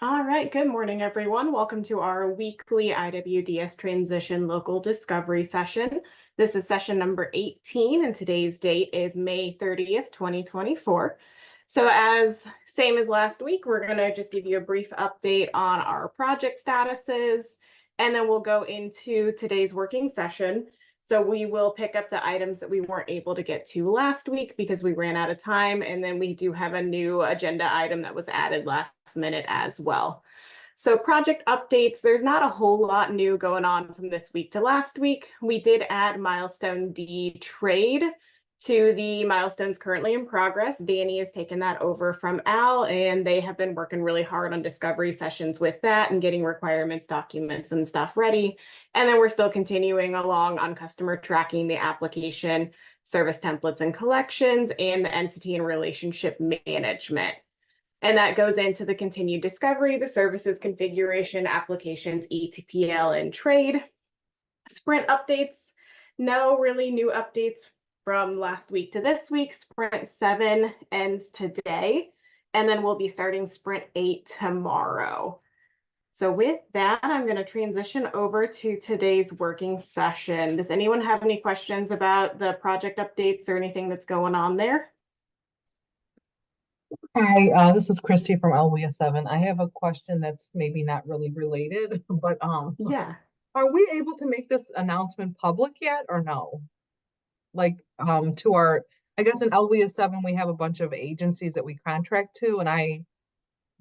All right, good morning, everyone. Welcome to our weekly IWDS Transition Local Discovery session. This is session number 18, and today's date is May 30th, 2024. So same as last week, we're going to just give you a brief update on our project statuses, and then we'll go into today's working session. So we will pick up the items that we weren't able to get to last week because we ran out of time. And then we do have a new agenda item that was added last minute as well. So project updates, there's not a whole lot new going on from this week to last week. We did add milestone D trade to the milestones currently in progress. Danny has taken that over from Al, and they have been working really hard on discovery sessions with that and getting requirements, documents, and stuff ready. And then we're still continuing along on customer tracking, the application, service templates and collections, and the entity and relationship management. And that goes into the continued discovery, the services configuration, applications, ETPL, and trade. Sprint updates, no really new updates from last week to this week. Sprint 7 ends today, and then we'll be starting Sprint 8 tomorrow. So with that, I'm going to transition over to today's working session. Does anyone have any questions about the project updates or anything that's going on there? Hi, this is Christy from IWDS 7. I have a question that's maybe not really related, but Yeah. are we able to make this announcement public yet or no? Like to our, I guess in IWDS 7 we have a bunch of agencies that we contract to, and I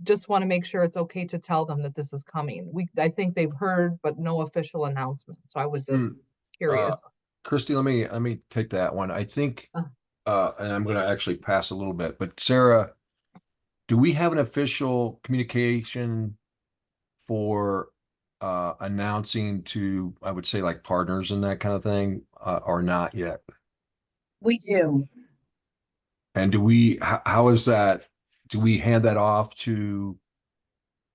just want to make sure it's okay to tell them that this is coming. I think they've heard, but no official announcement. So I was just Mm, uh, curious. Christy, let me take that one. I think, Uh, and I'm going to actually pass a little bit, but Sarah, do we have an official communication for announcing to, I would say, like partners and that kind of thing, or not yet? We do. And how is that? Do we hand that off to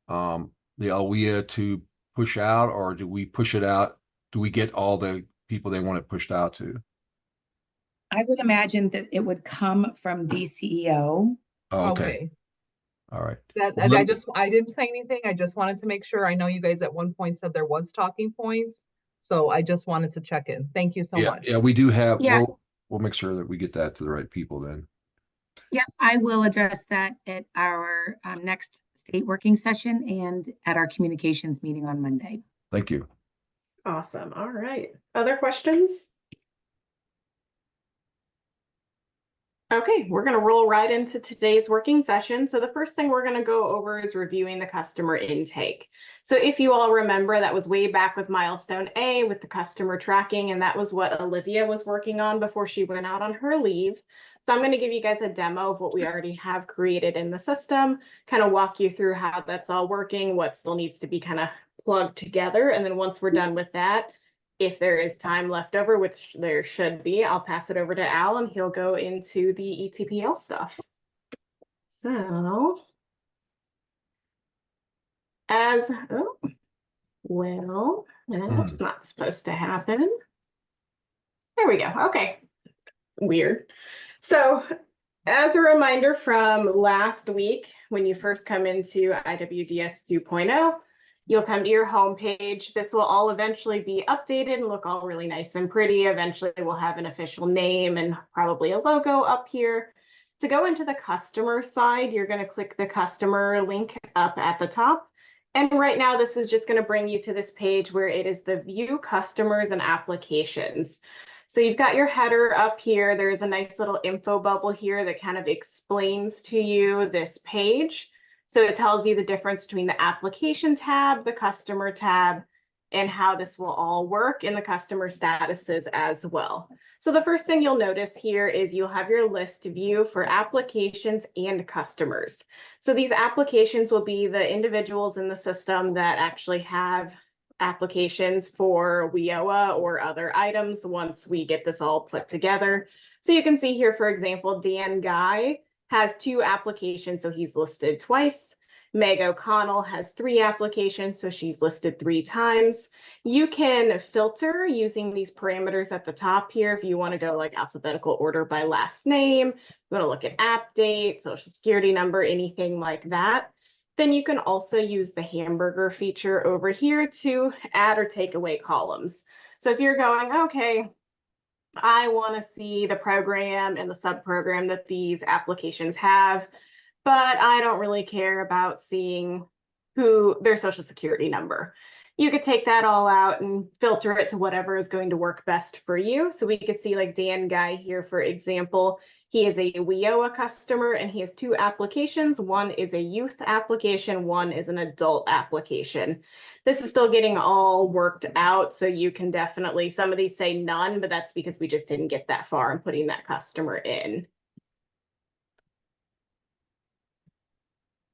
the Alwea to push out, or do we push it out? Do we get all the people they want it pushed out to? I would imagine that it would come from DCEO. Oh, okay. okay. All right. That Well, I didn't say anything. I just wanted to make sure. I know you guys at one point said there was talking points. So I just wanted to check in. Thank you so yeah, much. yeah, we do have. Yeah. We'll make sure that we get that to the right people then. Yeah, I will address that at our next state working session and at our communications meeting on Monday. Thank you. Awesome. All right. Other questions? Okay, we're going to roll right into today's working session. So the first thing we're going to go over is reviewing the customer intake. So if you all remember, that was way back with milestone A with the customer tracking, and that was what Olivia was working on before she went out on her leave. So I'm going to give you guys a demo of what we already have created in the system, kind of walk you through how that's all working, what still needs to be kind of plugged together. And then once we're done with that, if there is time left over, which there should be, I'll pass it over to Al and he'll go into the ETPL stuff. So, that's not supposed to happen. There we go. Okay. Weird. So, as a reminder from last week, when you first come into IWDS 2.0, you'll come to your home page. This will all eventually be updated and look all really nice and pretty. Eventually, we'll have an official name and probably a logo up here. To go into the customer side, you're going to click the customer link up at the top. And right now, this is just going to bring you to this page where it is the view customers and applications. So you've got your header up here. There's a nice little info bubble here that kind of explains to you this page. So it tells you the difference between the application tab, the customer tab, and how this will all work in the customer statuses as well. So the first thing you'll notice here is you'll have your list view for applications and customers. So these applications will be the individuals in the system that actually have applications for WIOA or other items once we get this all put together. So you can see here, for example, Dan Guy has 2 applications, so he's listed twice. Meg O'Connell has 3 applications, so she's listed 3 times. You can filter using these parameters at the top here if you want to go like alphabetical order by last name, you want to look at app date, social security number, anything like that. then you can also use the hamburger feature over here to add or take away columns. So if you're going, okay, I want to see the program and the subprogram that these applications have, but I don't really care about seeing who their social security number. You could take that all out and filter it to whatever is going to work best for you. So we could see like Dan Guy here, for example, he is a WIOA customer and he has two applications. One is a youth application, one is an adult application. This is still getting all worked out. So you can definitely, some of these say none, but that's because we just didn't get that far in putting that customer in.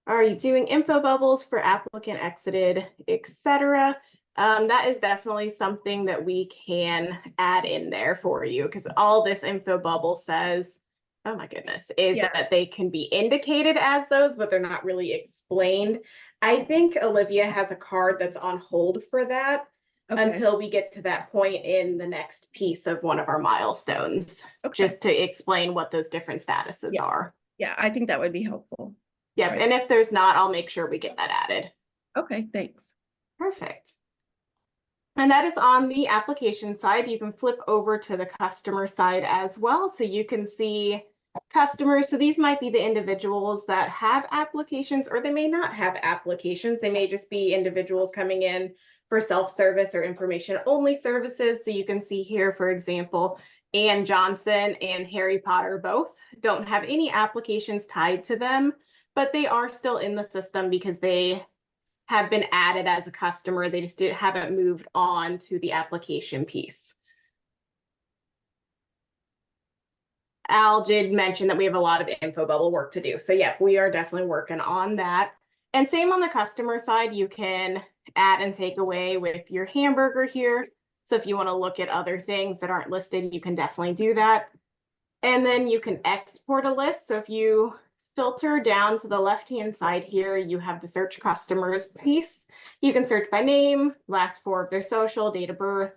Are you doing info bubbles for applicant exited, etc.? That is definitely something that we can add in there for you, because all this info bubble says, oh my goodness, is that they can be indicated as those, but they're not really explained. I think Olivia has a card that's on hold for that until we get to that point in the next piece of one of our milestones, just to explain what those different statuses are. Yeah, I think that would be helpful. Yeah, Right. and if there's not, I'll make sure we get that added. Okay, thanks. Perfect. And that is on the application side. You can flip over to the customer side as well. So you can see customers. So these might be the individuals that have applications, or they may not have applications. They may just be individuals coming in for self-service or information only services. So you can see here, for example, Ann Johnson and Harry Potter both don't have any applications tied to them, but they are still in the system because they have been added as a customer. They just haven't moved on to the application piece. Al did mention that we have a lot of info bubble work to do. So yeah, we are definitely working on that. And same on the customer side, you can add and take away with your hamburger here. So if you want to look at other things that aren't listed, you can definitely do that. And then you can export a list. So if you filter down to the left-hand side here, you have the search customers piece. You can search by name, last four of their social, date of birth,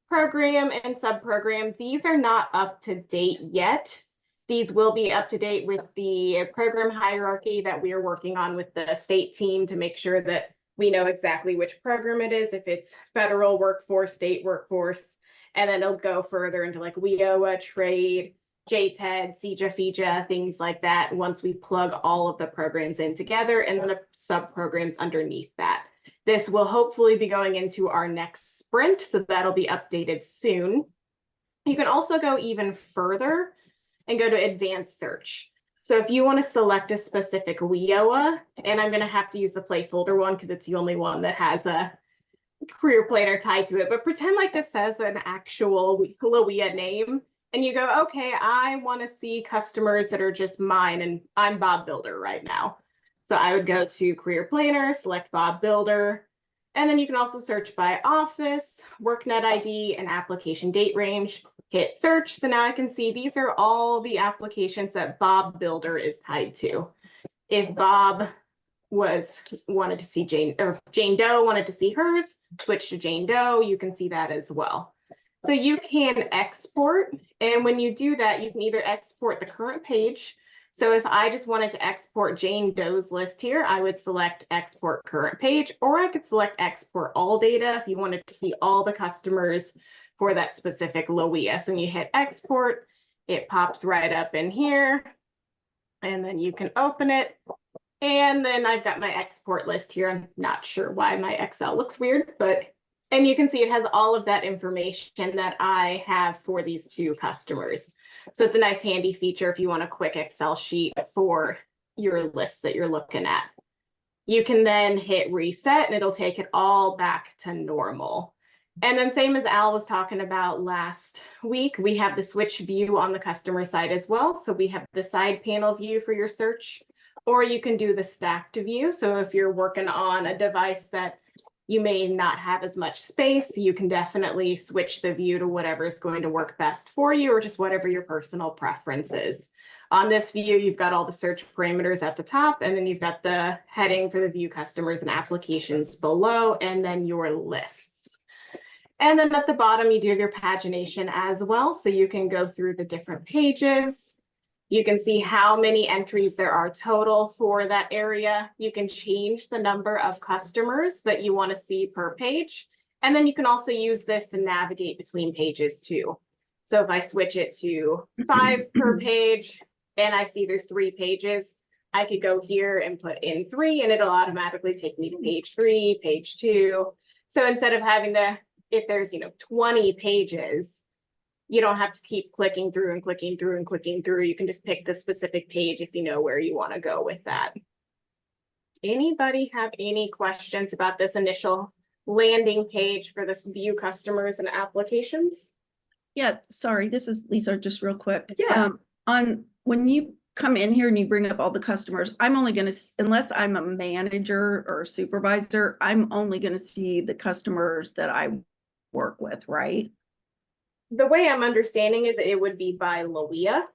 program, and subprogram. These are not up to date yet. These will be up to date with the program hierarchy that we are working on with the state team to make sure that we know exactly which program it is, if it's federal workforce, state workforce, and then it'll go further into like WIOA, trade, JTED, CJA, FIJA, things like that, once we plug all of the programs in together and then the sub-programs underneath that. This will hopefully be going into our next sprint, so that'll be updated soon. You can also go even further and go to advanced search. So if you want to select a specific WIOA, and I'm going to have to use the placeholder one because it's the only one that has a career planner tied to it, but pretend like this says an actual WIA name. And you go, okay, I want to see customers that are just mine, and I'm Bob Builder right now. So I would go to Career Planner, select Bob Builder, and then you can also search by office, WorkNet ID, and application date range. Hit search. So now I can see these are all the applications that Bob Builder is tied to. If Bob wanted to see Jane, or Jane Doe wanted to see hers, switch to Jane Doe, you can see that as well. So you can export, and when you do that, you can either export the current page. So if I just wanted to export Jane Doe's list here, I would select export current page, or I could select export all data if you wanted to see all the customers for that specific LOIA. So when you hit export, it pops right up in here, and then you can open it. And then I've got my export list here. I'm not sure why my Excel looks weird, and you can see it has all of that information that I have for these two customers. So it's a nice handy feature if you want a quick Excel sheet for your lists that you're looking at. You can then hit reset and it'll take it all back to normal. And then same as Al was talking about last week, we have the switch view on the customer side as well. So we have the side panel view for your search, or you can do the stacked view. So if you're working on a device that you may not have as much space, you can definitely switch the view to whatever is going to work best for you, or just whatever your personal preference is. On this view, you've got all the search parameters at the top, and then you've got the heading for the view customers and applications below, and then your lists. And then at the bottom, you do your pagination as well. So you can go through the different pages. You can see how many entries there are total for that area. You can change the number of customers that you want to see per page. And then you can also use this to navigate between pages too. So if I switch it to 5 per page and I see there's 3 pages, I could go here and put in 3 and it'll automatically take me to page 3, page 2. So instead of having to, if there's, 20 pages, you don't have to keep clicking through and clicking through and clicking through. You can just pick the specific page if you know where you want to go with that. Anybody have any questions about this initial landing page for this view customers and applications? Yeah, sorry, this is Lisa, just real quick. Yeah. On when you come in here and you bring up all the customers, I'm only going to, unless I'm a manager or supervisor, I'm only going to see the customers that I work with, right? The way I'm understanding is it would be by LOIA,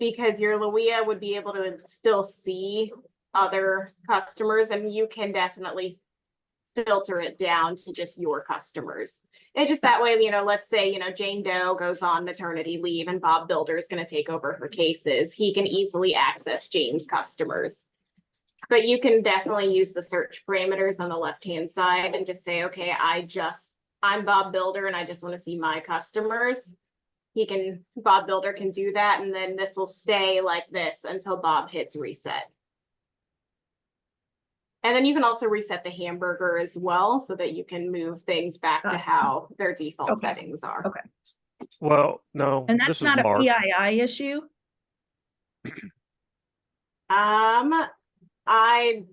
because your LOIA would be able to still see other customers, and you can definitely filter it down to just your customers. It's just that way, let's say, Jane Doe goes on maternity leave and Bob Builder is going to take over her cases. He can easily access Jane's customers. But you can definitely use the search parameters on the left-hand side and just say, okay, I'm Bob Builder and I just want to see my customers. Bob Builder can do that, and then this will stay like this until Bob hits reset. And then you can also reset the hamburger as well so that you can move things back to how their default settings are. Okay. Well, no, And this that's is not a Mark. PII issue?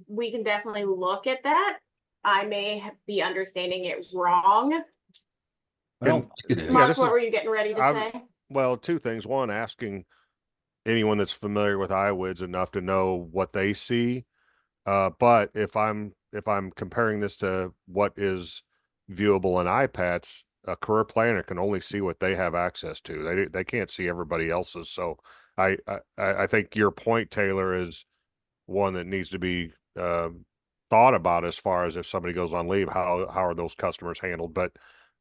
We can definitely look at that. I may be understanding it wrong. I don't think it is. Mark, this what is- were you getting ready to I'm- say? Well, 2 things. One, asking anyone that's familiar with IWDS enough to know what they see. But if I'm comparing this to what is viewable on iPads, a career planner can only see what they have access to. They can't see everybody else's. So I think your point, Taylor, is one that needs to be thought about as far as if somebody goes on leave, how are those customers handled? But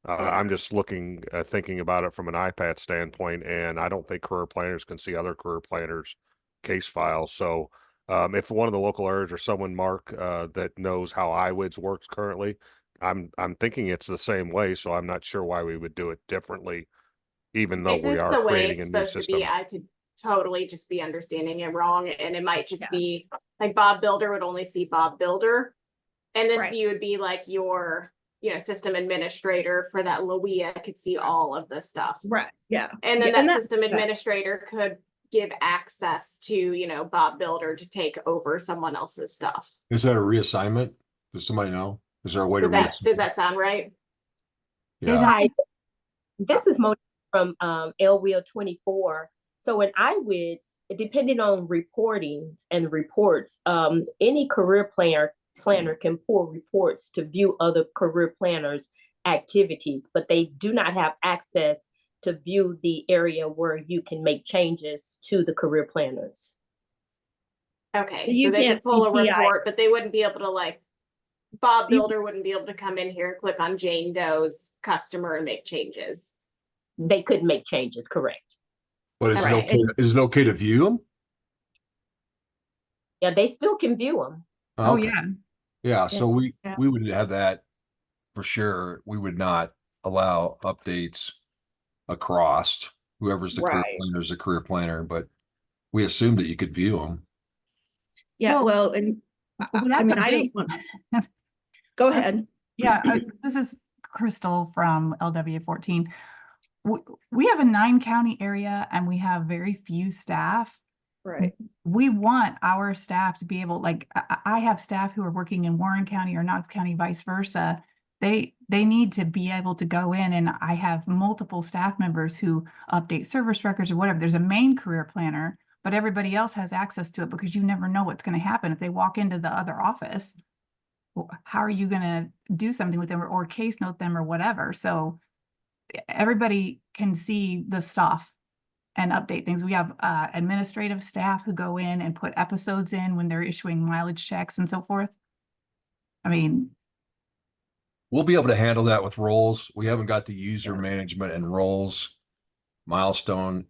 I'm just thinking about it from an iPad standpoint, and I don't think career planners can see other career planners' case files. So if one of the local areas or someone, Mark, that knows how IWDS works currently, I'm thinking it's the same way. So I'm not sure why we would do it differently, even though If we it's are the way creating a it's new supposed to system. be, I could totally just be understanding it wrong, and it might just be like Bob Builder would only see Bob Builder, and this Right. view would be like your system administrator for that LOIA could see all of the stuff, Right, yeah. and then Yeah, and that that- system administrator could give access to Bob Builder to take over someone else's stuff. Is that a reassignment? Does somebody know? Is there a way to Does that sound right? Yeah. Hi, this is Monique from LWIL 24. So in IWDS, depending on reportings and reports, any career planner can pull reports to view other career planners' activities, but they do not have access to view the area where you can make changes to the career planners. Okay, You so they can't could pull a CPI. report, but they wouldn't be able to Bob Builder wouldn't be able to come in here and click on Jane Doe's customer and make changes. They couldn't make changes, correct? But is it Alright. okay? Is it okay to view them? Yeah, they still can view them. Oh, Okay. yeah. Yeah, so we Yeah. would have that for sure. We would not allow updates across whoever's the career Right. planner is a career planner, but we assumed that you could view them. Yeah, Well, well, and Well, I that's mean, a I big- didn't want. Go ahead. Yeah, this is Crystal from LW14. We have a 9-county area and we have very few staff. Right. We want our staff to be able, I have staff who are working in Warren County or Knox County, vice versa. They need to be able to go in, and I have multiple staff members who update service records or whatever. There's a main career planner, but everybody else has access to it because you never know what's going to happen if they walk into the other office. How are you going to do something with them or case note them or whatever? So everybody can see the stuff and update things. We have administrative staff who go in and put episodes in when they're issuing mileage checks and so forth. I mean, We'll be able to handle that with roles. We haven't got the user management and roles milestone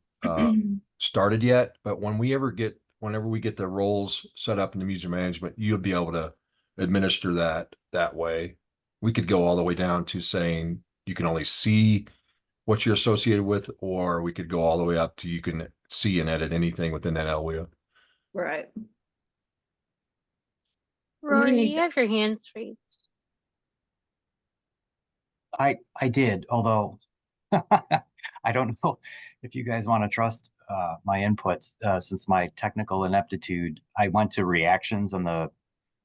started yet, but whenever we get the roles set up in the user management, you'll be able to administer that way. We could go all the way down to saying you can only see what you're associated with, or we could go all the way up to you can see and edit anything within that LWIA. Right. Rory, need you have your hands raised. I did, although I don't know if you guys want to trust my inputs since my technical ineptitude. I went to reactions on the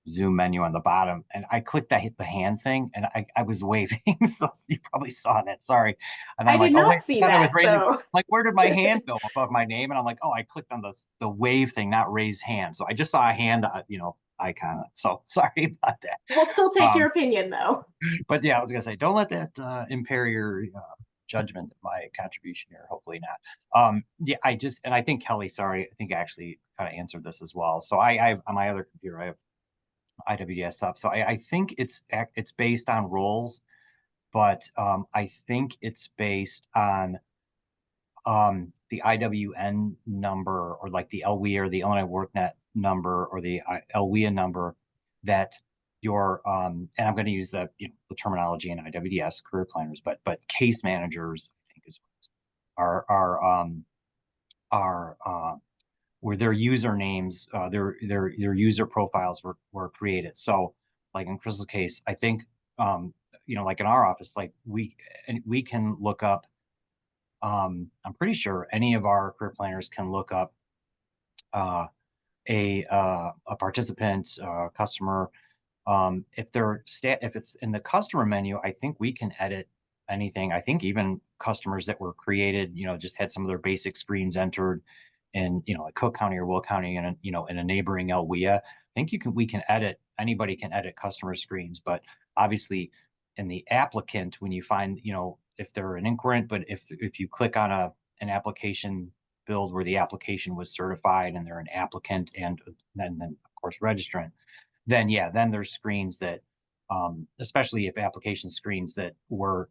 Zoom menu on the bottom, and I clicked the hand thing, and I was waving, so you probably saw that. Sorry. And I'm I like, did oh not wait, I see thought I was that, raising. so. Like, where did my hand go above my name? And I'm like, oh, I clicked on the wave thing, not raise hand. So I just saw a hand, icon. So sorry about that. We'll still take your opinion, though. But yeah, I was gonna say, don't let that impair your judgment of my contribution here. Hopefully not. Yeah, I think Kelly, sorry, I think I actually kind of answered this as well. So I on my other computer, I have IWDS up. So I think it's based on roles, but I think it's based on the IWN number, or like the LWIA or the Illinois WorkNet number, or the LWIA number that your and I'm going to use the terminology in IWDS career planners, but case managers, I think, is are where their usernames, their user profiles were created. So like in Crystal's case, I think like in our office, like we can look up, I'm pretty sure any of our career planners can look up a participant, customer. If it's in the customer menu, I think we can edit anything. I think even customers that were created, just had some of their basic screens entered in, like Cook County or Will County, and in a neighboring LWIA. I think anybody can edit customer screens, but obviously in the applicant, when you find, if they're an inquirent, but if you click on an application build where the application was certified and they're an applicant and then of course registrant, then there's screens that, especially if application screens that were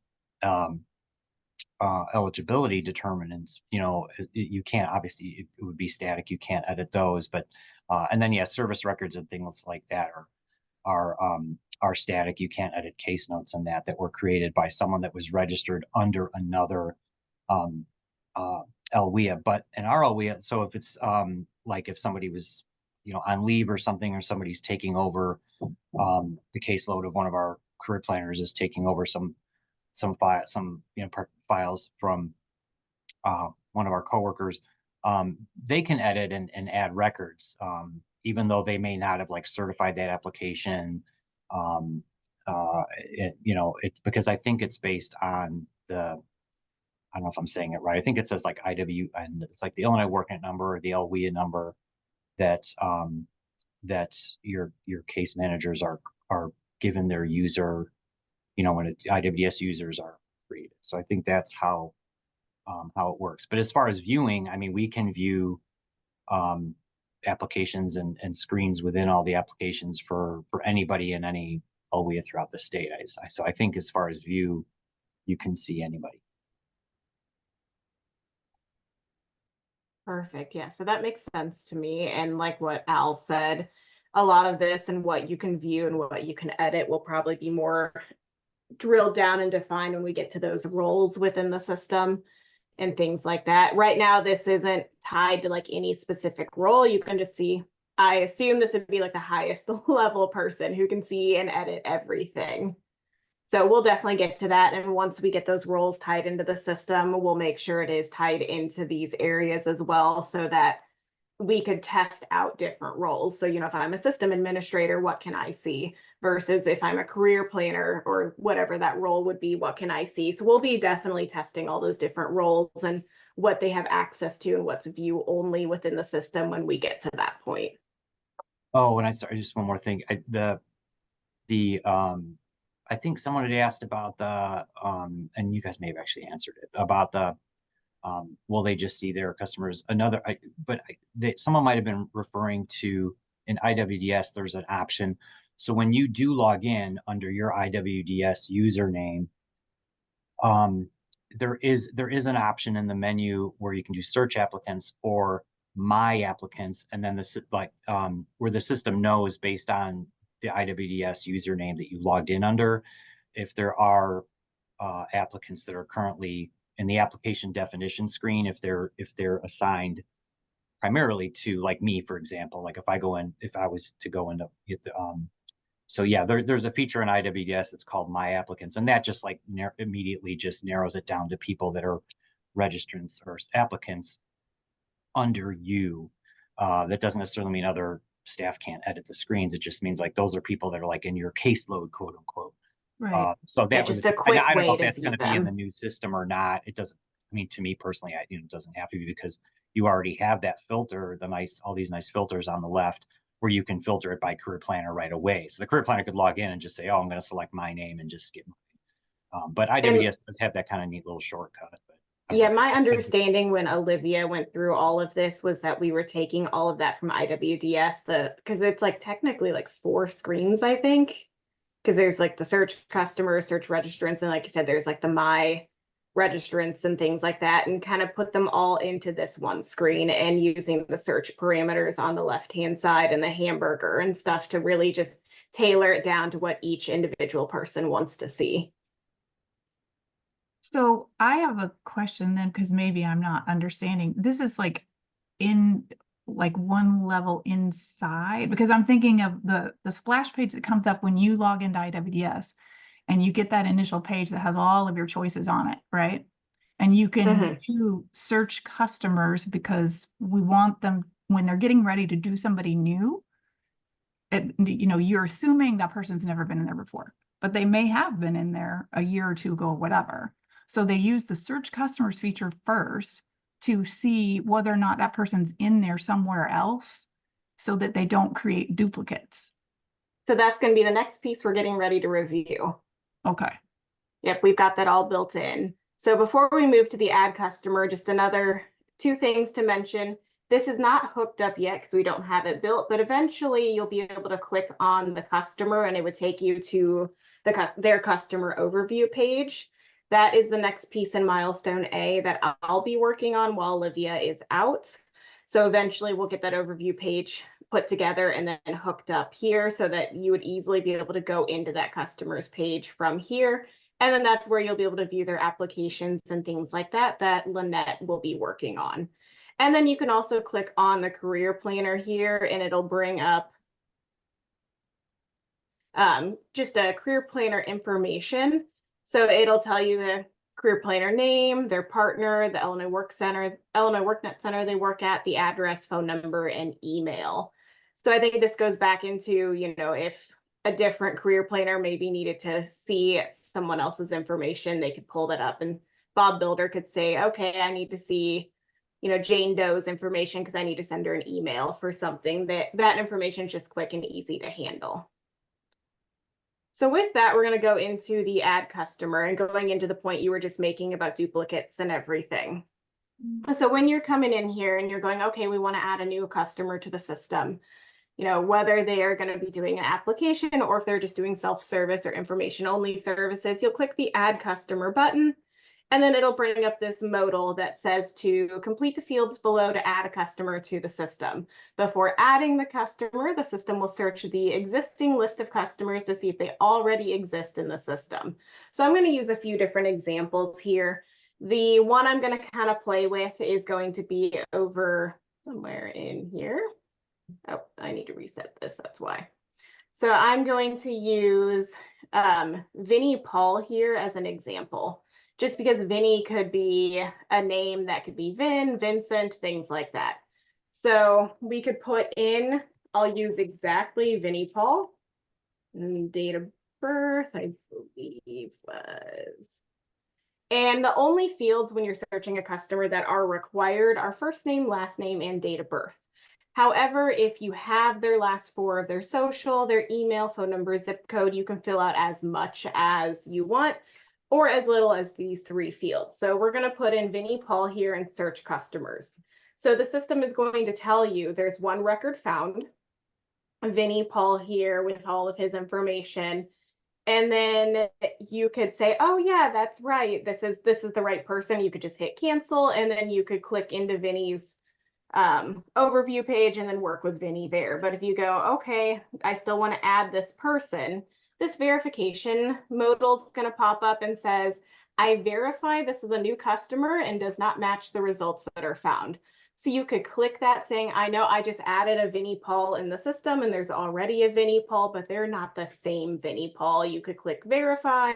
eligibility determinants, you can't, obviously it would be static, you can't edit those, but and then service records and things like that are static. You can't edit case notes and that were created by someone that was registered under another LWIA. But in our LWIA, so if it's like if somebody was on leave or something, or somebody's taking over the caseload of one of our career planners is taking over some files from one of our coworkers, they can edit and add records, even though they may not have certified that application. It's because I think it's based on I don't know if I'm saying it right. I think it says IW, and it's like the Illinois WorkNet number or the LWIA number that your case managers are given their user, when IWDS users are created. So I think that's how it works. But as far as viewing, I mean, we can view applications and screens within all the applications for anybody in any LWIA throughout the state. So I think as far as view, you can see anybody. Perfect. Yeah, so that makes sense to me. And like what Al said, a lot of this and what you can view and what you can edit will probably be more drilled down and defined when we get to those roles within the system and things like that. Right now, this isn't tied to any specific role. You can just see, I assume this would be the highest level person who can see and edit everything. So we'll definitely get to that. And once we get those roles tied into the system, we'll make sure it is tied into these areas as well, so that we could test out different roles. So, if I'm a system administrator, what can I see? Versus if I'm a career planner or whatever that role would be, what can I see? So we'll be definitely testing all those different roles and what they have access to and what's view only within the system when we get to that point. Oh, and just one more thing. I think someone had asked about the, and you guys may have actually answered it, about the, will they just see their customers? Someone might have been referring to in IWDS, there's an option. So when you do log in under your IWDS username, there is an option in the menu where you can do search applicants or my applicants, and then where the system knows based on the IWDS username that you logged in under, if there are applicants that are currently in the application definition screen, if they're assigned primarily to, like me, for example, like if I was to go into get the so yeah, there's a feature in IWDS. It's called My Applicants, and that just like immediately just narrows it down to people that are registrants or applicants under you. That doesn't necessarily mean other staff can't edit the screens. It just means like those are people that are like in your caseload, quote unquote. Right. So that was just a quick I don't know way if to that's view going to be in the them. new system or not. It doesn't. I mean, to me personally, it doesn't have to be, because you already have that filter, all these nice filters on the left, where you can filter it by career planner right away. So the career planner could log in and just say, "Oh, I'm going to select my name," and just get mine. But IWDS does have that kind of neat little shortcut. But yeah, my understanding when Olivia went through all of this was that we were taking all of that from IWDS, because it's like technically like 4 screens, I think, because there's like the search customers, search registrants, and like you said, there's like the my registrants and things like that, and kind of put them all into this one screen, and using the search parameters on the left-hand side and the hamburger and stuff to really just tailor it down to what each individual person wants to see. So I have a question then, because maybe I'm not understanding. This is like in like one level inside, because I'm thinking of the splash page that comes up when you log into IWDS, and you get that initial page that has all of your choices on it, right? And you can do search customers, because we want them when they're getting ready to do somebody new. You're assuming that person's never been in there before, but they may have been in there a year or two ago, whatever. So they use the search customers feature first to see whether or not that person's in there somewhere else, so that they don't create duplicates. So that's going to be the next piece we're getting ready to review. Okay. Yep, we've got that all built in. So before we move to the add customer, just another 2 things to mention. This is not hooked up yet because we don't have it built, but eventually you'll be able to click on the customer and it would take you to their customer overview page. That is the next piece in milestone A that I'll be working on while Olivia is out. So eventually we'll get that overview page put together and then hooked up here, so that you would easily be able to go into that customer's page from here. And then that's where you'll be able to view their applications and things like that Lynette will be working on. And then you can also click on the career planner here, and it'll bring up just a career planner information. So it'll tell you the career planner name, their partner, the Illinois WorkNet Center they work at, the address, phone number, and email. So I think this goes back into, if a different career planner maybe needed to see someone else's information, they could pull that up, and Bob Builder could say, okay, I need to see, Jane Doe's information because I need to send her an email for something. That information is just quick and easy to handle. So with that, we're going to go into the add customer and going into the point you were just making about duplicates and everything. So when you're coming in here and you're going, okay, we want to add a new customer to the system, whether they are going to be doing an application or if they're just doing self-service or information-only services, you'll click the add customer button, and then it'll bring up this modal that says to complete the fields below to add a customer to the system. Before adding the customer, the system will search the existing list of customers to see if they already exist in the system. So I'm going to use a few different examples here. The one I'm going to kind of play with is going to be over somewhere in here. Oh, I need to reset this, that's why. So I'm going to use Vinnie Paul here as an example, just because Vinnie could be a name that could be Vin, Vincent, things like that. So we could put in, I'll use exactly Vinnie Paul, and date of birth, I believe was. And the only fields when you're searching a customer that are required are first name, last name, and date of birth. However, if you have their last 4 of their social, their email, phone number, zip code, you can fill out as much as you want or as little as these 3 fields. So we're going to put in Vinnie Paul here and search customers. So the system is going to tell you there's 1 record found, Vinnie Paul here with all of his information. And then you could say, oh yeah, that's right. This is the right person. You could just hit cancel, and then you could click into Vinny's overview page and then work with Vinny there. But if you go, okay, I still want to add this person, this verification modal is going to pop up and says, I verify this is a new customer and does not match the results that are found. So you could click that saying, I know I just added a Vinny Paul in the system and there's already a Vinny Paul, but they're not the same Vinny Paul. You could click verify,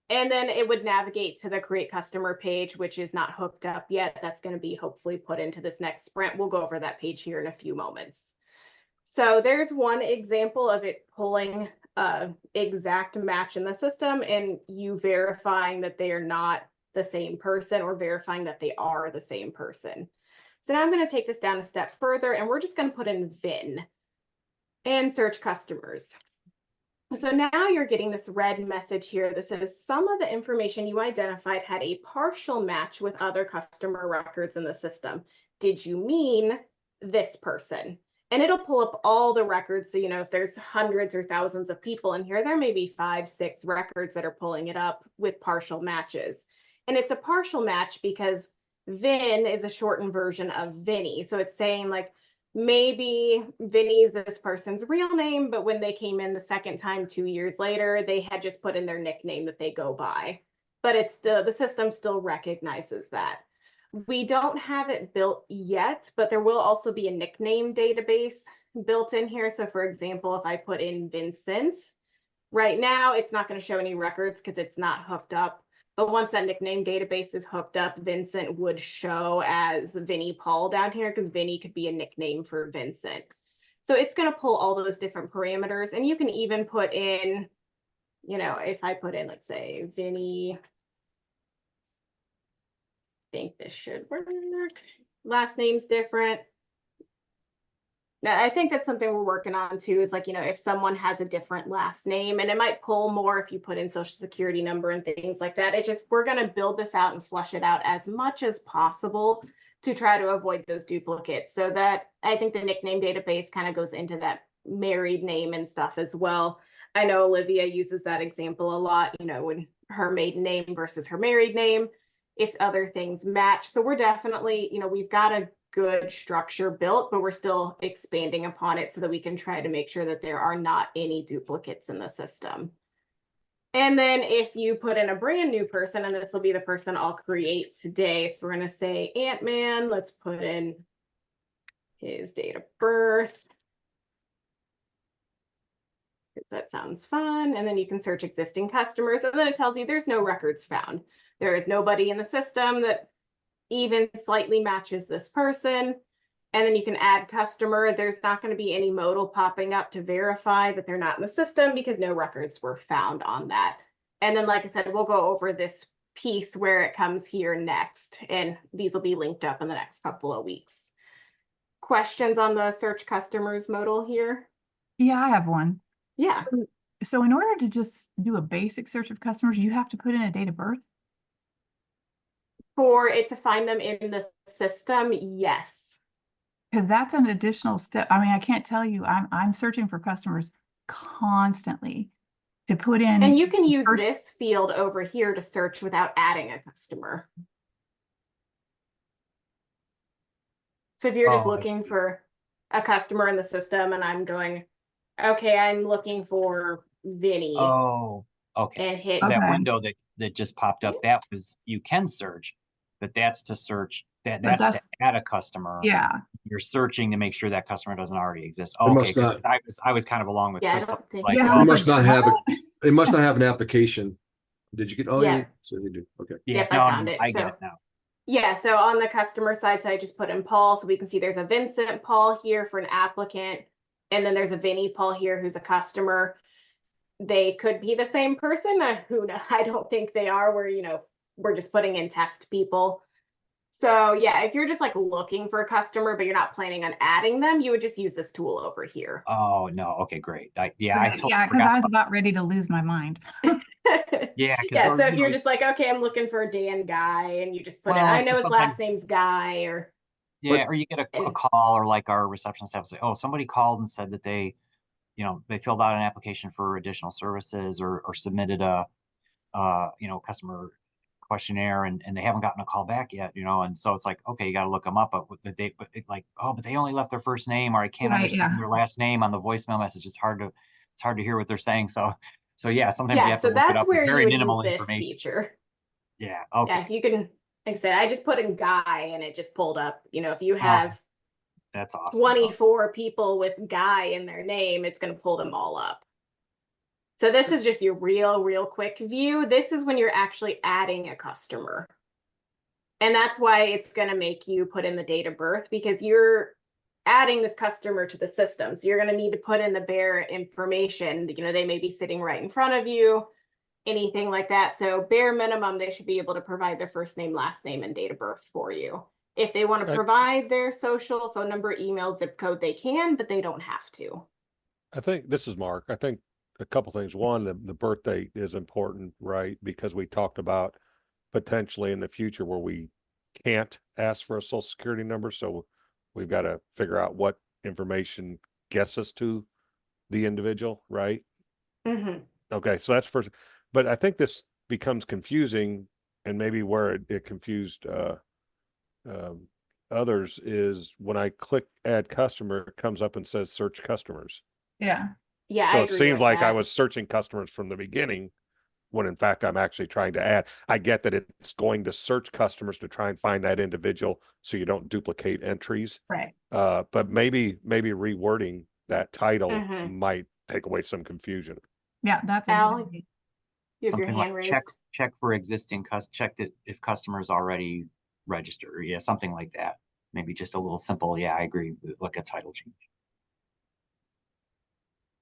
and then it would navigate to the create customer page, which is not hooked up yet. That's going to be hopefully put into this next sprint. We'll go over that page here in a few moments. So there's one example of it pulling an exact match in the system and you verifying that they are not the same person or verifying that they are the same person. So now I'm going to take this down a step further and we're just going to put in VIN and search customers. So now you're getting this red message here that says some of the information you identified had a partial match with other customer records in the system. Did you mean this person? And it'll pull up all the records. So, if there's hundreds or thousands of people in here, there may be 5, 6 records that are pulling it up with partial matches. And it's a partial match because Vin is a shortened version of Vinny. So it's saying like, maybe Vinny's this person's real name, but when they came in the second time 2 years later, they had just put in their nickname that they go by. But it's still, the system still recognizes that. We don't have it built yet, but there will also be a nickname database built in here. So for example, if I put in Vincent, right now it's not going to show any records because it's not hooked up. But once that nickname database is hooked up, Vincent would show as Vinny Paul down here because Vinny could be a nickname for Vincent. So it's going to pull all those different parameters. And you can even put in, if I put in, let's say, Vinny, I think this should work. Last name's different. Now, I think that's something we're working on too, is like, if someone has a different last name, and it might pull more if you put in social security number and things like that. It's just, we're going to build this out and flush it out as much as possible to try to avoid those duplicates. So that I think the nickname database kind of goes into that married name and stuff as well. I know Olivia uses that example a lot, when her maiden name versus her married name, if other things match. So we're definitely, we've got a good structure built, but we're still expanding upon it so that we can try to make sure that there are not any duplicates in the system. And then if you put in a brand new person, and this will be the person I'll create today. So we're going to say Ant-Man, let's put in his date of birth. Because that sounds fun. And then you can search existing customers, and then it tells you there's no records found. There is nobody in the system that even slightly matches this person. And then you can add customer. There's not going to be any modal popping up to verify that they're not in the system because no records were found on that. And then, like I said, we'll go over this piece where it comes here next, and these will be linked up in the next couple of weeks. Questions on the search customers modal here? Yeah, I have one. Yeah. So in order to just do a basic search of customers, you have to put in a date of birth? For it to find them in the system, yes. Because that's an additional step. I mean, I can't tell you, I'm searching for customers constantly to put in. And you can use this field over here to search without adding a customer. So if you're just looking for a customer in the system and I'm going, okay, I'm looking for Vinny. Oh, okay. And hit So that window that just popped up, that was, you can search, but that's to search, that's to add a customer. Yeah. You're searching to make sure that customer doesn't already exist. It Okay, must not- 'cause I was kind of along with Yeah, I Crystal. don't It's think- like, Yeah, well, It must not have what? it must not have an application. Did you get, oh Yeah. yeah, so you do, okay. yeah, Yep, I no, found it. I get So- it now. Yeah, so on the customer side, so I just put in Paul, so we can see there's a Vincent Paul here for an applicant, and then there's a Vinny Paul here who's a customer. They could be the same person. Who knows? I don't think they are. We're just putting in test people. So yeah, if you're just like looking for a customer, but you're not planning on adding them, you would just use this tool over here. Oh, no. Okay, great. I totally Yeah, because forgot I was about about ready to lose my mind. Yeah, Yeah, so if you're just like, okay, I'm looking for a Dan Guy, and you just put in, Well, I know his sometimes- last name's Guy, or yeah, or you get a call, or like our reception staff will say, oh, somebody called and said that they they filled out an application for additional services or submitted a, customer questionnaire and they haven't gotten a call back yet, and so it's like, okay, you got to look them up, but with the date, but but they only left their first name, or I can't Right, understand yeah. their last name on the voicemail message. It's hard to hear what they're saying. So yeah, sometimes you Yeah, have to so look it that's up with where you very would use minimal this information. feature. Yeah. Yeah, Okay. if you can, like I said, I just put in Guy and it just pulled up, if you Oh, have that's awesome. 24 people with Guy in their name, it's going to pull them all up. So this is just your real quick view. This is when you're actually adding a customer. And that's why it's going to make you put in the date of birth, because you're adding this customer to the system. So you're going to need to put in the bare information. They may be sitting right in front of you, anything like that. So bare minimum, they should be able to provide their first name, last name, and date of birth for you. If they want to provide their social, phone number, email, zip code, they can, but they don't have to. I think this is Mark. I think a couple things. One, the birth date is important, right? Because we talked about potentially in the future where we can't ask for a social security number. So we've got to figure out what information gets us to the individual, right? Mm-hmm. Okay, so that's first. But I think this becomes confusing, and maybe where it confused others is when I click add customer, it comes up and says search customers. Yeah. Yeah, So I it agree seems with like I that. was searching customers from the beginning, when in fact I'm actually trying to add. I get that it's going to search customers to try and find that individual so you don't duplicate entries. Right. But maybe rewording that title Mm-hmm. might take away some confusion. Yeah, that's a good Al, idea. you have your Something like hand raised. check for existing checked it if customers already registered, or yeah, something like that. Maybe just a little simple. Yeah, I agree. Look at title change.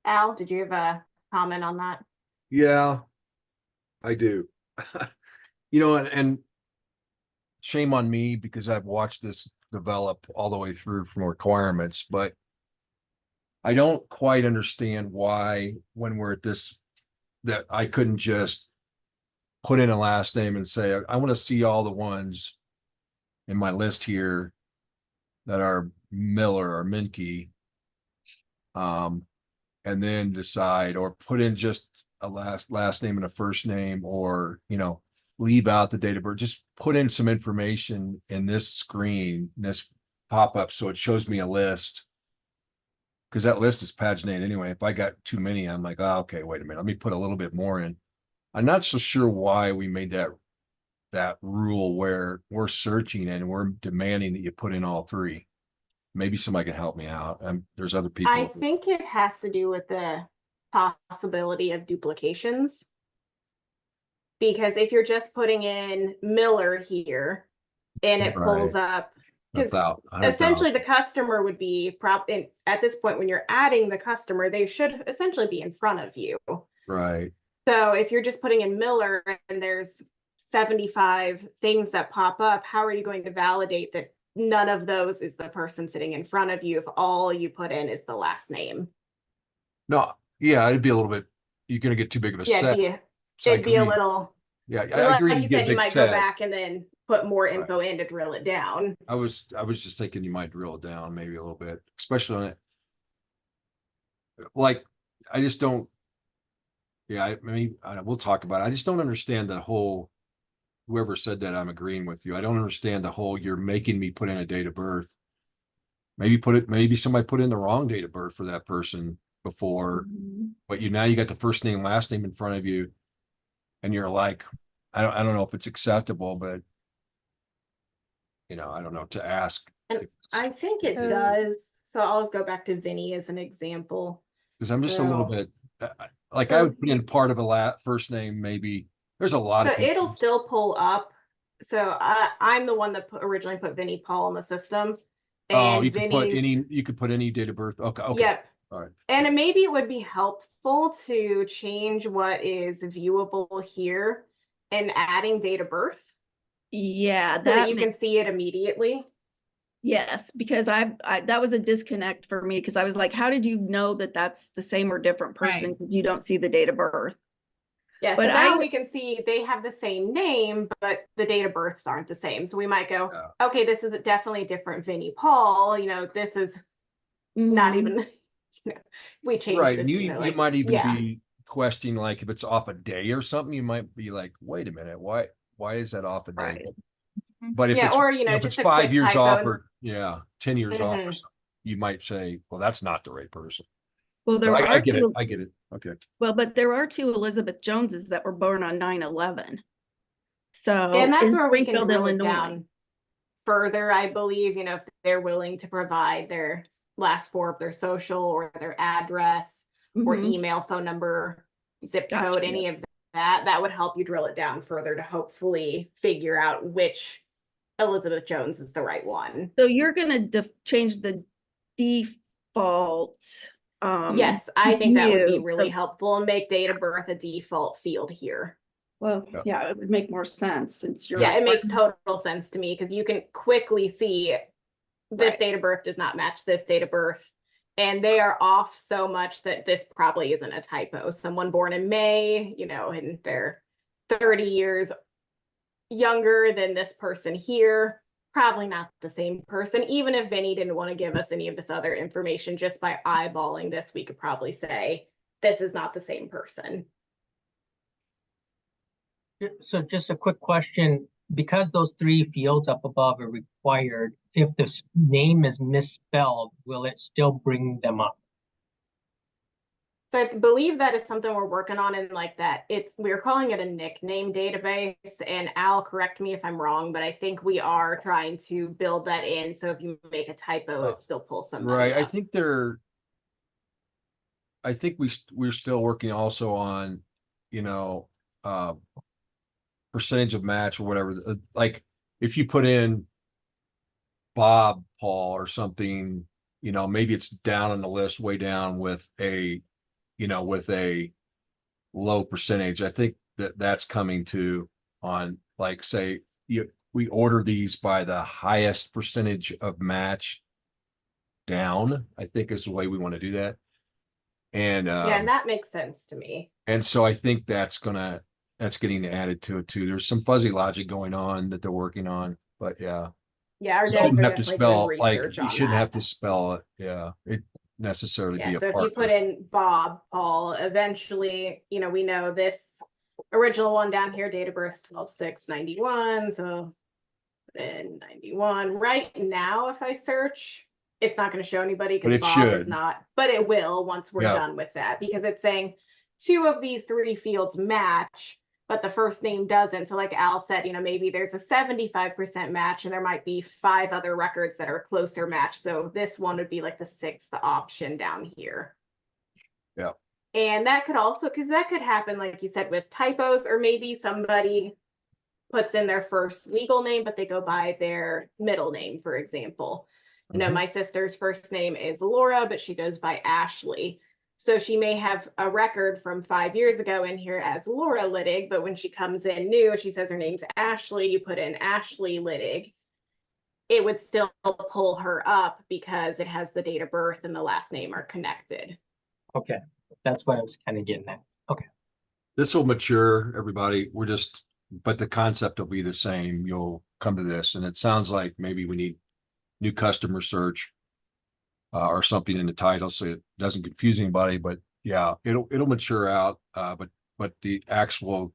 Al, did you have a comment on that? Yeah, I do. And shame on me because I've watched this develop all the way through from requirements, but I don't quite understand why when we're at this, that I couldn't just put in a last name and say, I want to see all the ones in my list here that are Miller or Minke. And then decide or put in just a last name and a first name, or leave out the date of birth. Just put in some information in this screen, this pop-up, so it shows me a list, because that list is paginated anyway. If I got too many, I'm like, oh, okay, wait a minute, let me put a little bit more in. I'm not so sure why we made that rule where we're searching and we're demanding that you put in all three. Maybe somebody can help me out. There's other people. I think it has to do with the possibility of duplications. Because if you're just putting in Miller here and it pulls up, because essentially the customer would be at this point when you're adding the customer, they should essentially be in front of you. Right. So if you're just putting in Miller and there's 75 things that pop up, how are you going to validate that none of those is the person sitting in front of you if all you put in is the last name? No, yeah, it'd be a little bit, you're going to get too big of a set. It'd be a little, yeah, I agree. like you said, you might set. go back and then put more info in to drill it down. I was just thinking you might drill it down maybe a little bit, especially on it. Like, I just don't, yeah, we'll talk about it. I just don't understand the whole, whoever said that, I'm agreeing with you. I don't understand the whole, you're making me put in a date of birth. Maybe somebody put in the wrong date of birth for that person before, but now you got the first name, last name in front of you, and you're like, I don't know if it's acceptable, but I don't know to ask. And I think it does. So I'll go back to Vinny as an example. Because I'm just a little bit I would put in part of a first name, maybe. There's a lot of people. It'll still pull up. So I'm the one that originally put Vinny Paul in the system. And you could put any date of birth. Okay. Yep. All right. And maybe it would be helpful to change what is viewable here and adding date of birth. Yeah, so that you can see it immediately. Yes, because that was a disconnect for me, because I was like, how did you know that that's the same or different person? Right. You don't see the date of birth. Yeah, but so now we can see they have the same name, but the date of births aren't the same. So we might go, okay, this is definitely different Vinny Paul. This is not even we change Right, this and to you like, might even yeah, be questioning, like, if it's off a day or something, you might be like, wait a minute, why is that off a day? Right. But if yeah, it's, or if it's just a 5 quick years off typo. or, 10 years off or Mhm. something, you might say, well, that's not the right person. Well, But there I are get it, two, I get it, okay. well, but there are two Elizabeth Joneses that were born on 9/11. So And that's in where we can Springfield, drill it Illinois. down further, I believe, if they're willing to provide their last four of their social or their address or Mhm. email, phone number, zip Gotcha. code, any of that would help you drill it down further to hopefully figure out which Elizabeth Jones is the right one. So you're gonna change the default. Yes, I think that would be view really to- helpful and make date of birth a default field here. Well, Yeah. yeah, it would make more sense since you're. Yeah, it makes total sense to me because you can quickly see this Right. date of birth does not match this date of birth. And they are off so much that this probably isn't a typo. Someone born in May, and they're 30 years younger than this person here. Probably not the same person. Even if Vinny didn't want to give us any of this other information, just by eyeballing this, we could probably say this is not the same person. So just a quick question, because those 3 fields up above are required, if the name is misspelled, will it still bring them up? So I believe that is something we're working on, and like that we're calling it a nickname database, and Al, correct me if I'm wrong, but I think we are trying to build that in. So if you make a typo, it still pulls somebody Right, up. I think we're still working also on, percentage of match or whatever. Like if you put in Bob Paul or something, maybe it's down on the list, way down with a low percentage. I think that's coming to on, like, say we order these by the highest percentage of match down, I think is the way we want to do that. And yeah, and that makes sense to me. and so I think that's getting added to it too. There's some fuzzy logic going on that they're working on, but yeah. Yeah, our You devs shouldn't are have to definitely doing spell, like, research you on shouldn't that. have to spell it, yeah, it necessarily be Yeah, a so if you put partner. in Bob, Paul, eventually, we know this original one down here, date of birth 12/6/91, so then 91. Right now, if I search, it's not going to show anybody But because it Bob is should. not, but it will once we're Yeah. done with that, because it's saying 2 of these 3 fields match, but the first name doesn't. So like Al said, maybe there's a 75% match and there might be 5 other records that are closer match. So this one would be like the 6th option down here. Yeah. And that could also, because that could happen, like you said, with typos, or maybe somebody puts in their first legal name, but they go by their middle name, for example. My sister's first name is Laura, but she goes by Ashley. So she may have a record from 5 years ago in here as Laura Littig, but when she comes in new, she says her name's Ashley, you put in Ashley Littig, it would still pull her up because it has the date of birth and the last name are connected. Okay, that's what I was kind of getting at. Okay. This will mature, everybody. But the concept will be the same. You'll come to this, and it sounds like maybe we need new customer search or something in the title so it doesn't confuse anybody. But yeah, it'll mature out. But the actual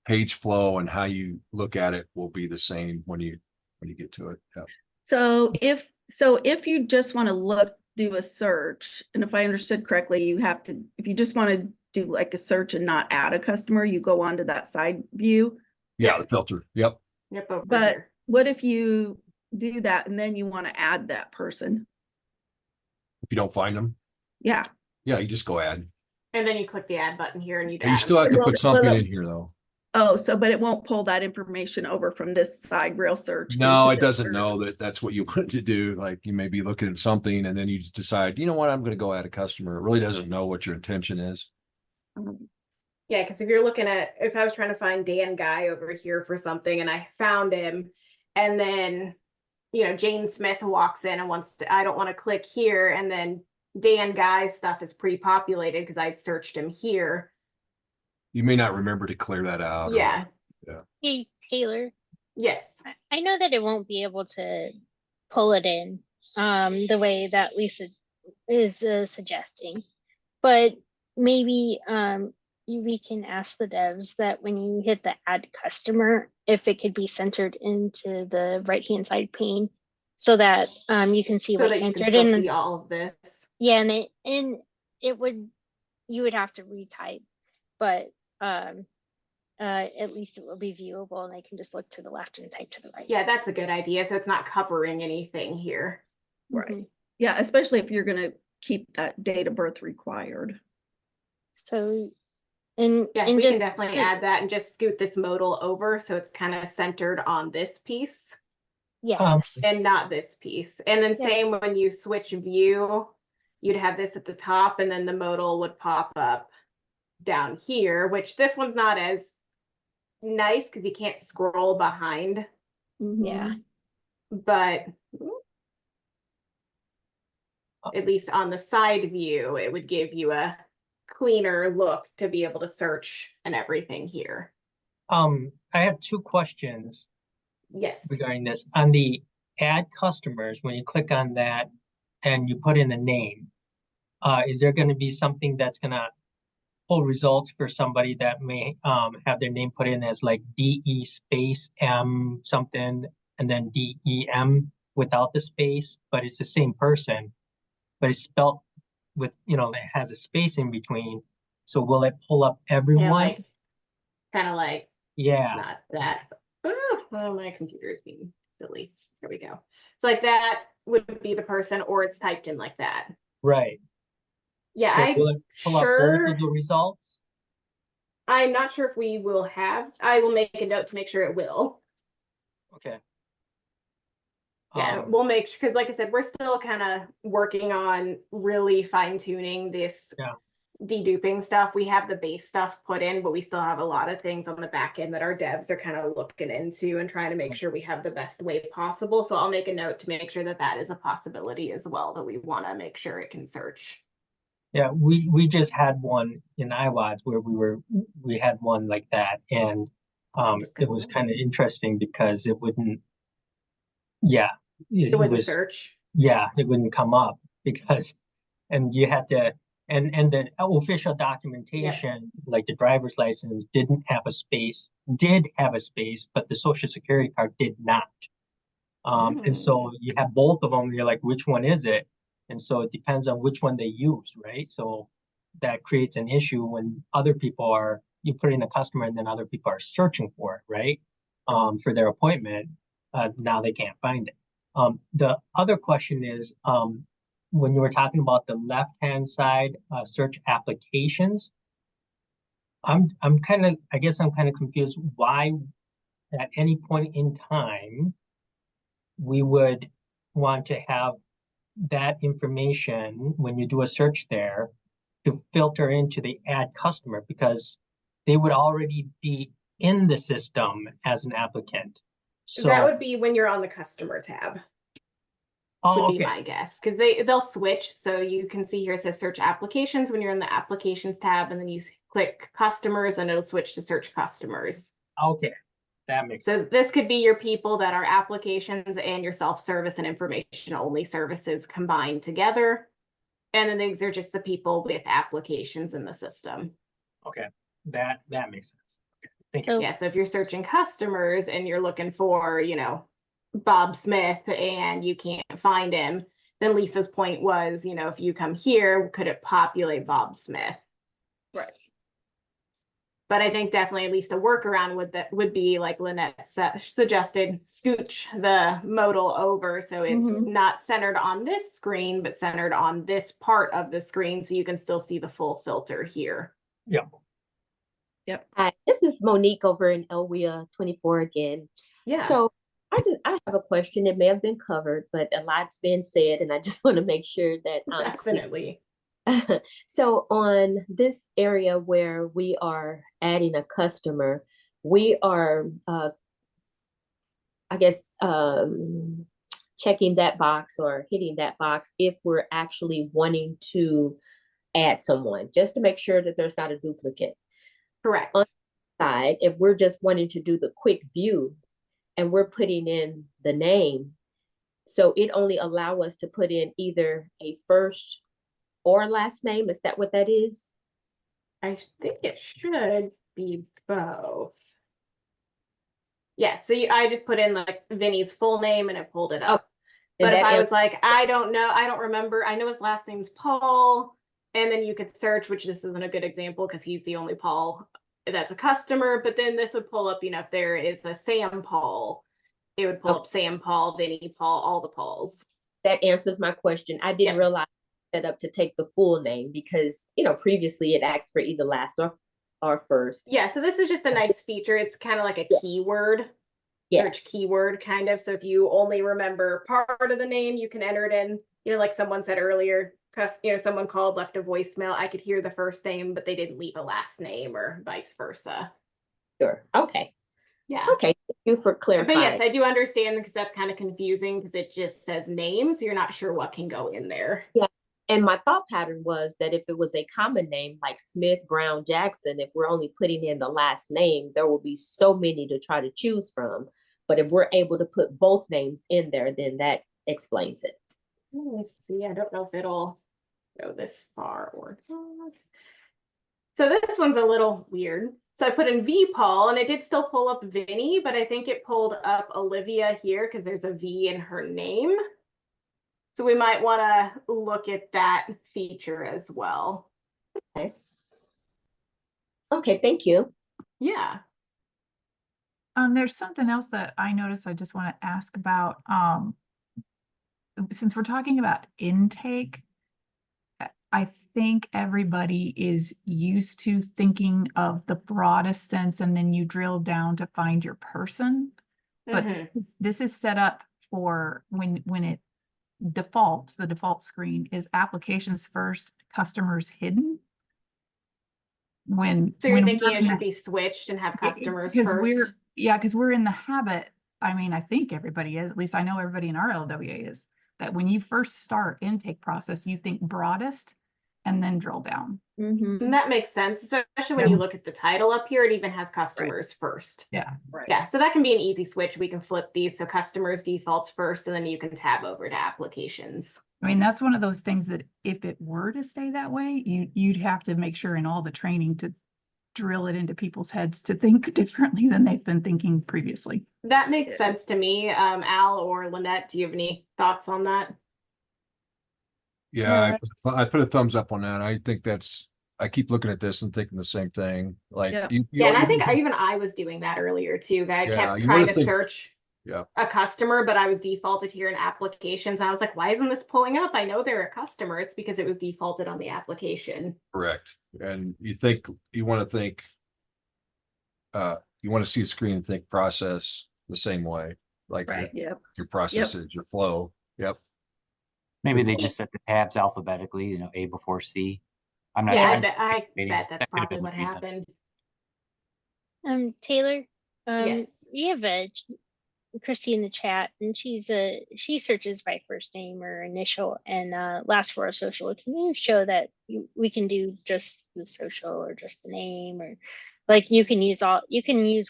page flow and how you look at it will be the same when you get to it. Yeah. So if you just want to do a search, and if I understood correctly, if you just want to do like a search and not add a customer, you go onto that side view. Yeah, the filter. Yep. Yep, over But here. what if you do that and then you want to add that person? If you don't find them, Yeah. yeah, you just go add. And then you click the add button here and you And you still have to put something in here though. Oh, but it won't pull that information over from this side real search. No, into it this doesn't search. know that that's what you want to do. Like you may be looking at something and then you decide, you know what, I'm going to go add a customer. It really doesn't know what your intention is. Yeah, because if I was trying to find Dan Guy over here for something and I found him, and then, Jane Smith walks in and I don't want to click here, and then Dan Guy's stuff is pre-populated because I'd searched him here. You may not remember to clear that out. Yeah. Hey, Taylor, Yes. I know that it won't be able to pull it in the way that Lisa is suggesting. But maybe we can ask the devs that when you hit the add customer, if it could be centered into the right-hand side pane so that you can see So what that you you can entered still in. see all of this. Yeah, and it would, you would have to retype, but at least it will be viewable and they can just look to the left and type to the right. Yeah, that's a good idea. So it's not covering anything here. Right. Yeah, especially if you're gonna keep that date of birth required. So, and Yeah, and we can just definitely add that and just scoot this modal over so it's kind of centered on this piece yes. and not this piece. And then Yep. same when you switch view, you'd have this at the top and then the modal would pop up down here, which this one's not as nice because you can't scroll behind, Yeah. but at least on the side view, it would give you a cleaner look to be able to search and everything here. I have two questions Yes. regarding this. On the add customers, when you click on that and you put in a name, is there going to be something that's going to pull results for somebody that may have their name put in as like DE space M something and then DEM without the space, but it's the same person, but it's spelled with, you know, it has a space in between. So will it pull up Yeah, everyone? like kind of like Yeah. not that. Oh, my computer is being silly. There we go. So like that would be the person, or it's typed in like that. Right. Yeah, So will it pull up both of the results? I'm not sure if we will have. I will make a note to make sure it will. Okay. Yeah, we'll make sure, because like I said, we're still kind of working on really fine tuning this deduping stuff. We have the base stuff put in, but we still have a lot of things on the back end that our devs are kind of looking into and trying to make sure we have the best way possible. So I'll make a note to make sure that that is a possibility as well, that we want to make sure it can search. Yeah, we just had one in IWDS where we had one like that, and it was kind of interesting because it wouldn't, it wouldn't search. Yeah, it wouldn't come up because, and you had to, and the official documentation, like the driver's license, did have a space, but the social security card did not. And so you have both of them, you're like, which one is it? And so it depends on which one they use, right? So that creates an issue when other people are, you put in a customer and then other people are searching for it, right? For their appointment, now they can't find it. The other question is, when you were talking about the left-hand side, search applications, I guess I'm kind of confused why at any point in time we would want to have that information when you do a search there to filter into the add customer, because they would already be in the system as an applicant. So that would be when you're on the customer tab. Would be my guess, because they'll switch. So you can see here it says search applications when you're in the applications tab, and then you click customers and it'll switch to search customers. Okay, that makes sense. So this could be your people that are applications and your self-service and information only services combined together. And then these are just the people with applications in the system. Okay, that makes sense. Okay, thank you. Yeah, so if you're searching customers and you're looking for, you know, Bob Smith and you can't find him, then Lisa's point was, you know, if you come here, could it populate Bob Smith? Right. But I think definitely at least a workaround would be like Lynette suggested, scooch the modal over so it's not centered on this screen, but centered on this part of the screen so you can still see the full filter here. Yeah. Yep. Hi, this is Monique over in LWIA 24 again. Yeah. So I have a question. It may have been covered, but a lot's been said, and I just want to make sure that I'm definitely. So on this area where we are adding a customer, we are, I guess, checking that box or hitting that box if we're actually wanting to add someone, just to make sure that there's not a duplicate. Correct. On the side, if we're just wanting to do the quick view and we're putting in the name, So it only allow us to put in either a first or last name. Is that what that is? I think it should be both. Yeah, so I just put in like Vinny's full name and it pulled it up. And But if that I is- was like, I don't know, I don't remember, I know his last name's Paul, and then you could search, which this isn't a good example because he's the only Paul that's a customer, but then this would pull up, you know, if there is a Sam Paul, it would pull up Sam Paul, Vinny Paul, all the Pauls. That answers my question. I didn't Yep. realize set up to take the full name because, you know, previously it asked for either last or first. Yeah, so this is just a nice feature. It's kind of like a Yes. keyword. Search Yes. keyword kind of. So if you only remember part of the name, you can enter it in, you know, like someone said earlier, you know, someone called, left a voicemail. I could hear the first name, but they didn't leave a last name or vice versa. Sure. Okay. Yeah. Okay. Thank you for But clarifying. yes, I do understand because that's kind of confusing because it just says name. So you're not sure what can go in there. Yeah. And my thought pattern was that if it was a common name like Smith, Brown, Jackson, if we're only putting in the last name, there will be so many to try to choose from. But if we're able to put both names in there, then that explains it. Let me see. I don't know if it'll go this far or not. So this one's a little weird. So I put in V Paul and it did still pull up Vinny, but I think it pulled up Olivia here because there's a V in her name. So we might want to look at that feature as well. Okay. Okay, thank you. Yeah. There's something else that I noticed I just want to ask about. Since we're talking about intake, I think everybody is used to thinking of the broadest sense and then you drill down to find your person. But this is set up for when it defaults, the default screen is applications first, customers hidden. So you're thinking it should be switched and have customers first? Because we're in the habit, I mean, I think everybody is, at least I know everybody in our LWA is, that when you first start intake process, you think broadest and then drill down. And that makes sense, especially when you look at the title up here, it even has customers first. Yeah. Right. Yeah, so that can be an easy switch. We can flip these so customers defaults first, and then you can tab over to applications. I mean, that's one of those things that if it were to stay that way, you'd have to make sure in all the training to drill it into people's heads to think differently than they've been thinking previously. That makes sense to me. Al or Lynette, do you have any thoughts on that? Yeah, I put a thumbs up on that. I think I keep looking at this and thinking the same thing. Like, Yeah. Yeah, and I think even I was doing that earlier too. That I Yeah, kept you trying wanna to think- search yeah. a customer, but I was defaulted here in applications. I was like, why isn't this pulling up? I know they're a customer. It's because it was defaulted on the application. Correct. And you want to see a screen and think process the same way, like Right. Yep. your processes, your flow. Yep. Maybe they just set the tabs alphabetically, you know, A before C. I'm not Yeah, trying to I maybe bet that's that could have probably been what the reason. happened. Taylor, Yes. we have Christy in the chat, and she searches by first name or initial and last for a social. Can you show that we can do just the social or just the name, or like you can use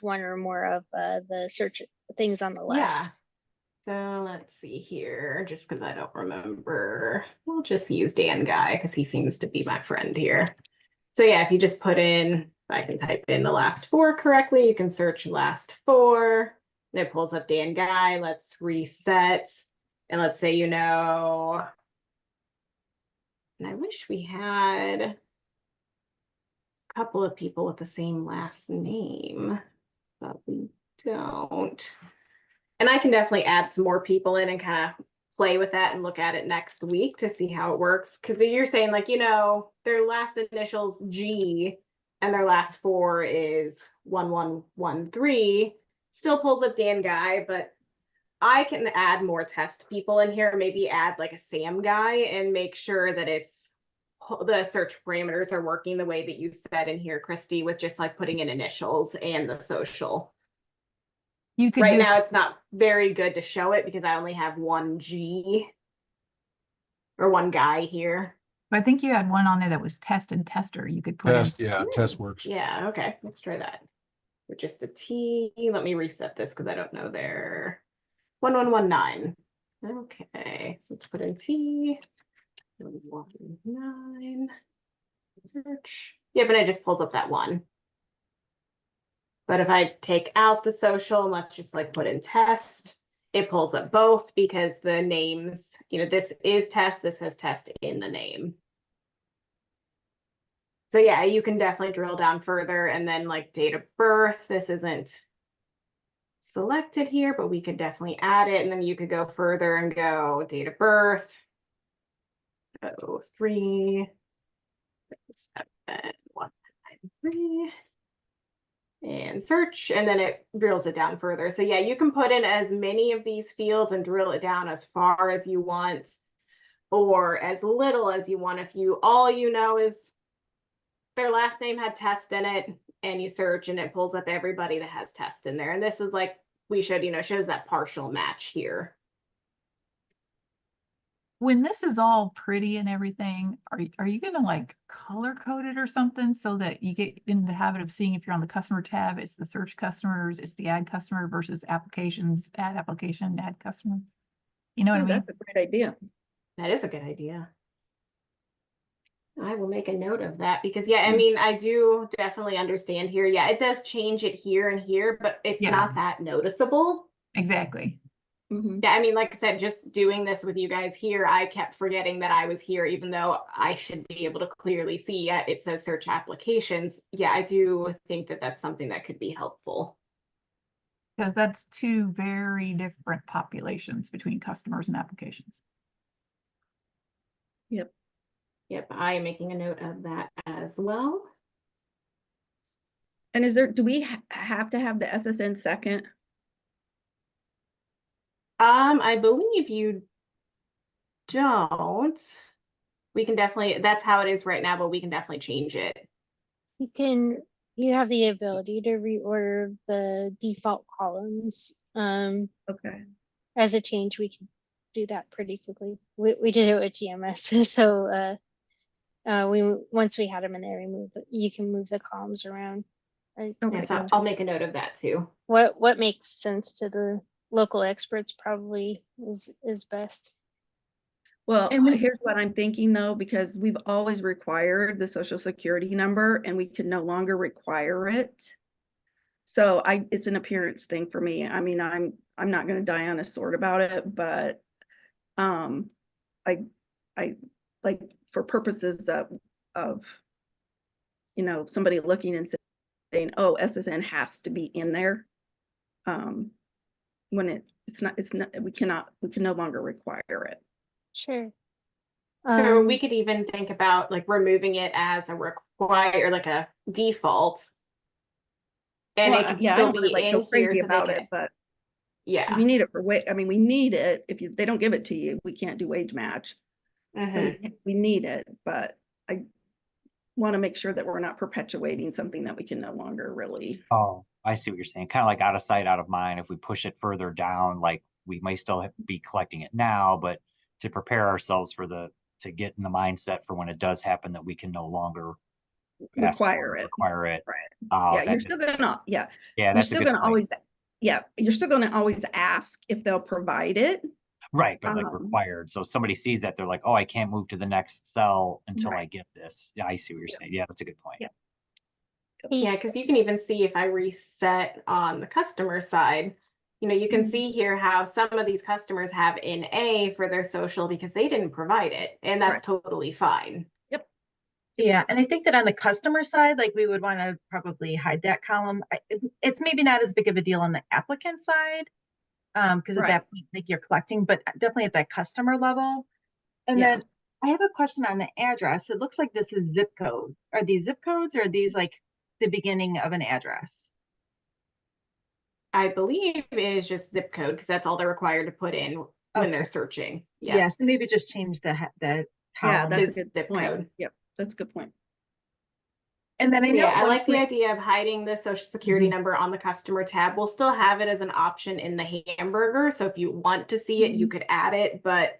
one or more of the search things on the left? Yeah. So let's see here, just because I don't remember. We'll just use Dan Guy because he seems to be my friend here. So yeah, if you just put in, if I can type in the last four correctly, you can search last four, and it pulls up Dan Guy. Let's reset. And let's say, and I wish we had a couple of people with the same last name, but we don't. And I can definitely add some more people in and kind of play with that and look at it next week to see how it works. Because you're saying like, their last initials G and their last four is 1113, still pulls up Dan Guy, but I can add more test people in here, maybe add like a Sam Guy and make sure that the search parameters are working the way that you said in here, Christy, with just like putting in initials and the social. You could Right now, it's not very good to show it because I only have one G or one guy here. I think you had one on there that was test and tester. You could put Test, in. yeah, test works. Yeah, okay, let's try that. With just a T, let me reset this because I don't know their 1119. Okay, so let's put in T. 19 search. Yeah, but it just pulls up that one. But if I take out the social and let's just like put in test, it pulls up both because the names, this is test, this has test in the name. So yeah, you can definitely drill down further, and then like date of birth, this isn't selected here, but we could definitely add it, and then you could go further and go date of birth. 03 7 193 and search, and then it drills it down further. So yeah, you can put in as many of these fields and drill it down as far as you want, or as little as you want. If all you know is their last name had test in it, and you search and it pulls up everybody that has test in there. And this is like we should, shows that partial match here. When this is all pretty and everything, are you gonna like color code it or something so that you get in the habit of seeing if you're on the customer tab, it's the search customers, it's the add customer versus applications, add application, add customer? You know what I mean? That's a great idea. That is a good idea. I will make a note of that because yeah, I mean, I do definitely understand here. Yeah, it does change it here and here, but it's not that noticeable. Exactly. Yeah, I mean, like I said, just doing this with you guys here, I kept forgetting that I was here, even though I should be able to clearly see it says search applications. Yeah, I do think that that's something that could be helpful. Because that's two very different populations between customers and applications. Yep. Yep, I am making a note of that as well. And do we have to have the SSN second? I believe you don't. We can definitely, that's how it is right now, but we can definitely change it. You have the ability to reorder the default columns. Okay. As a change, we can do that pretty quickly. We did it with GMS, so once we had them in there, you can move the columns around. Okay, so I'll make a note of that too. What makes sense to the local experts probably is best. Well, here's what I'm thinking though, because we've always required the social security number and we can no longer require it. So it's an appearance thing for me. I mean, I'm not going to die on a sword about it, but I like for purposes of somebody looking and saying, oh, SSN has to be in there. When it's not, we can no longer require it. Sure. So we could even think about like removing it as a require, like a default. And it could still be in here about it, but yeah, we need it for we need it. If they don't give it to you, we can't do wage match. So we need it, but I want to make sure that we're not perpetuating something that we can no longer really. Oh, I see what you're saying. Kind of like out of sight, out of mind. If we push it further down, like we may still be collecting it now, but to prepare ourselves to get in the mindset for when it does happen that we can no longer require it. Right. Yeah, you're still gonna. Yeah. Yeah, you're still gonna always. Yeah, you're still gonna always ask if they'll provide it. Right, but like required. So if somebody sees that, they're like, oh, I can't move to the next cell until I get this. Yeah, I see what you're saying. Yeah, that's a good point. Yeah, because you can even see if I reset on the customer side, you can see here how some of these customers have an A for their social because they didn't provide it, and that's totally fine. Yep. Yeah, and I think that on the customer side, like we would want to probably hide that column. It's maybe not as big of a deal on the applicant side. Because at that point, like you're collecting, but definitely at that customer level. And then I have a question on the address. It looks like this is zip code. Are these zip codes or are these like the beginning of an address? I believe it is just zip code because that's all they're required to put in when they're searching. Yeah, so maybe just change the column. Yeah, that's a good zip point. Code. Yep, that's a good point. And then I know I like the idea of hiding the social security number on the customer tab. We'll still have it as an option in the hamburger. So if you want to see it, you could add it, but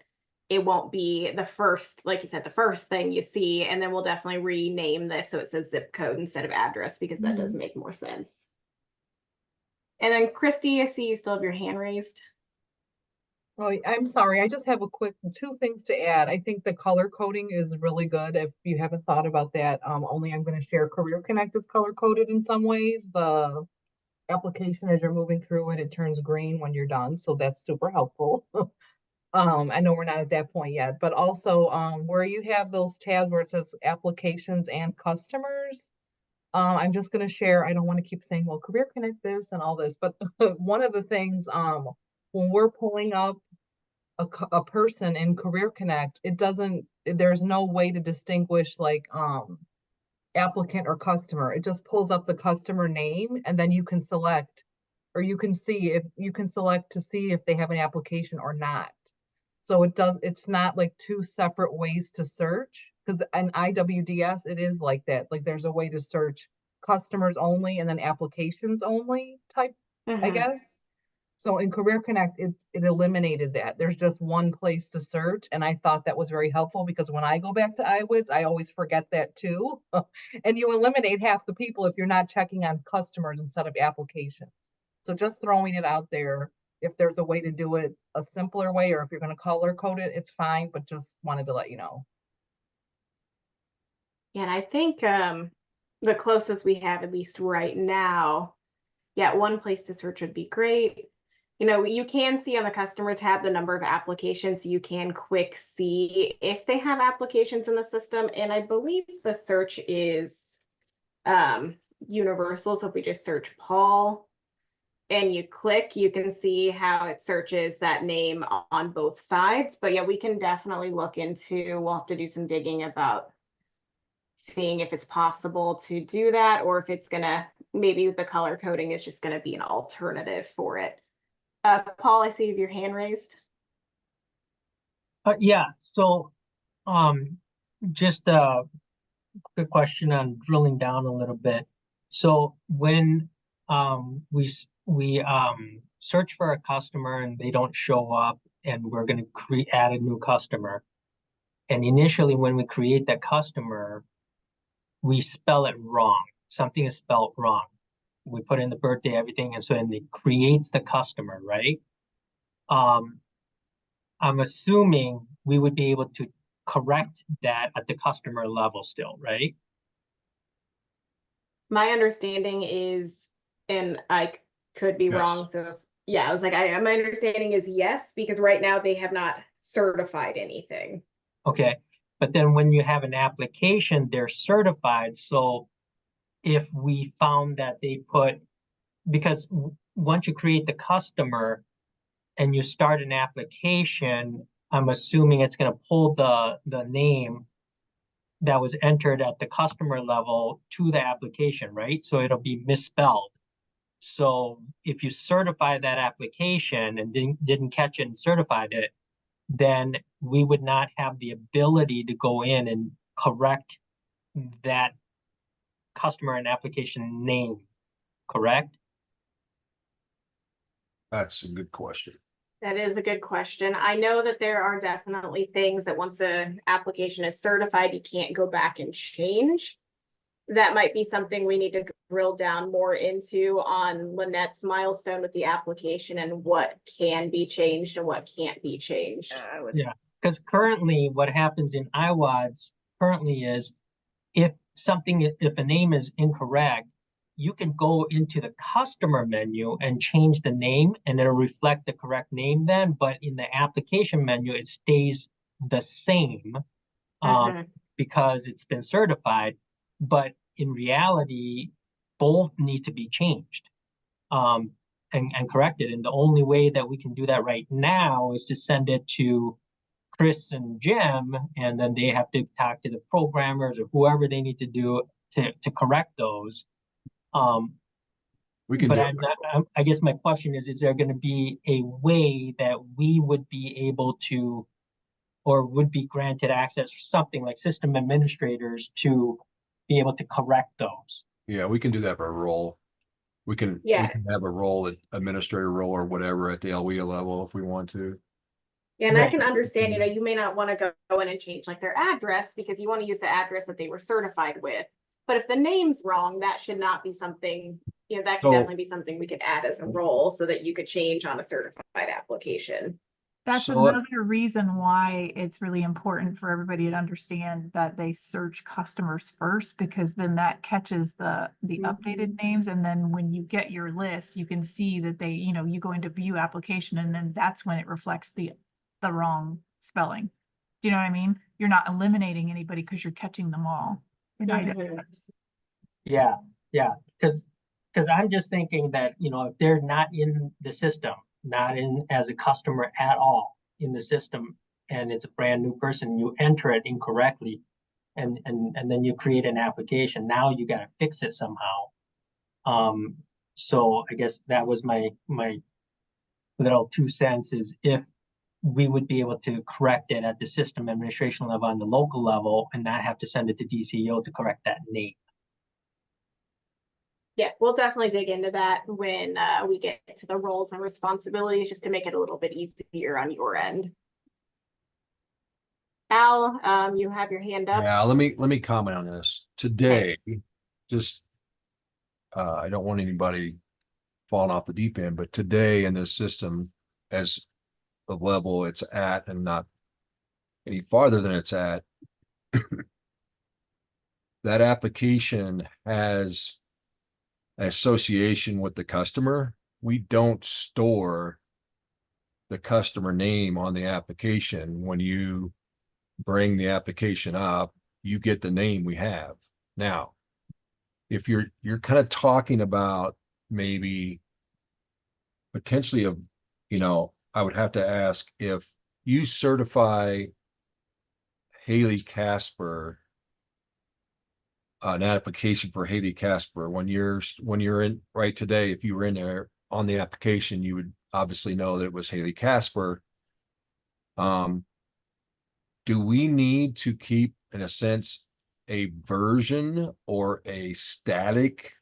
it won't be the first, like you said, the first thing you see. And then we'll definitely rename this so it says zip code instead of address because that does make more sense. And then Christy, I see you still have your hand raised. Oh, I'm sorry. I just have a quick two things to add. I think the color coding is really good. If you haven't thought about that, only I'm going to share Career Connect is color coded in some ways. The application as you're moving through it, it turns green when you're done. So that's super helpful. I know we're not at that point yet, but also where you have those tabs where it says applications and customers. I'm just going to share. I don't want to keep saying, well, Career Connect this and all this, but one of the things when we're pulling up a person in Career Connect, it doesn't, there's no way to distinguish like applicant or customer. It just pulls up the customer name and then you can select, or you can see if you can select to see if they have an application or not. So it's not like two separate ways to search, because in IWDS it is like that. Like there's a way to search customers only and then applications only type, I guess. So in Career Connect, it eliminated that. There's just one place to search. And I thought that was very helpful because when I go back to IWDS, I always forget that too. And you eliminate half the people if you're not checking on customers instead of applications. So just throwing it out there, if there's a way to do it a simpler way, or if you're going to color code it, it's fine, but just wanted to let you know. Yeah, and I think the closest we have, at least right now, yeah, one place to search would be great. You know, you can see on the customer tab the number of applications, so you can quick see if they have applications in the system. And I believe the search is universal. So if we just search Paul and you click, you can see how it searches that name on both sides. But yeah, we can definitely look into, we'll have to do some digging about seeing if it's possible to do that, or if it's gonna, maybe the color coding is just gonna be an alternative for it. Paul, I see you have your hand raised. Yeah, so just a quick question on drilling down a little bit. So when we search for a customer and they don't show up, and we're going to add a new customer, and initially when we create that customer, we spell it wrong. Something is spelled wrong. We put in the birthday, everything, and so then it creates the customer, right? I'm assuming we would be able to correct that at the customer level still, right? My understanding is, and I could be wrong, so if, yeah, I was like, my understanding is yes, because right now they have not certified anything. Okay, but then when you have an application, they're certified. So if we found that they put, because once you create the customer and you start an application, I'm assuming it's going to pull the name that was entered at the customer level to the application, right? So it'll be misspelled. So if you certify that application and didn't catch it and certified it, then we would not have the ability to go in and correct that customer and application name, correct? That's a good question. That is a good question. I know that there are definitely things that once an application is certified, you can't go back and change. That might be something we need to drill down more into on Lynette's milestone with the application and what can be changed and what can't be changed. Yeah, because currently what happens in IWDS currently is if a name is incorrect, you can go into the customer menu and change the name and it'll reflect the correct name then, but in the application menu, it stays the same because it's been certified. But in reality, both need to be changed and corrected. And the only way that we can do that right now is to send it to Chris and Jim, and then they have to talk to the programmers or whoever they need to do to correct those. We can but do I guess my question is there going to be a way that we would be able to, or would be granted access or something like system administrators to be able to correct those? Yeah, we can do that by role. We can have a role, administrator role or whatever at the LWIA level if we want to. Yeah, and I can understand, you know, you may not want to go in and change like their address because you want to use the address that they were certified with. But if the name's wrong, that should not be something, you know, that could definitely be something we could add as a role so that you could change on a certified application. That's So, another reason why it's really important for everybody to understand that they search customers first, because then that catches the updated names. And then when you get your list, you can see that they, you go into view application, and then that's when it reflects the wrong spelling. Do you know what I mean? You're not eliminating anybody because you're catching them all in IWDS. Yeah, because I'm just thinking that, if they're not in the system, not in as a customer at all in the system, and it's a brand new person, you enter it incorrectly, and then you create an application. Now you got to fix it somehow. So I guess that was my little 2 cents, is if we would be able to correct it at the system administration level on the local level and not have to send it to DCO to correct that name. Yeah, we'll definitely dig into that when we get to the roles and responsibilities, just to make it a little bit easier on your end. Al, you have your hand up. yeah, let me comment on this today. Just I don't want anybody falling off the deep end, but today in this system, as the level it's at and not any farther than it's at, that application has an association with the customer. We don't store the customer name on the application. When you bring the application up, you get the name we have. Now, if you're kind of talking about maybe potentially I would have to ask, if you certify Haley Casper, an application for Haley Casper, when you're in right today, if you were in there on the application, you would obviously know that it was Haley Casper. Do we need to keep, in a sense, a version or a static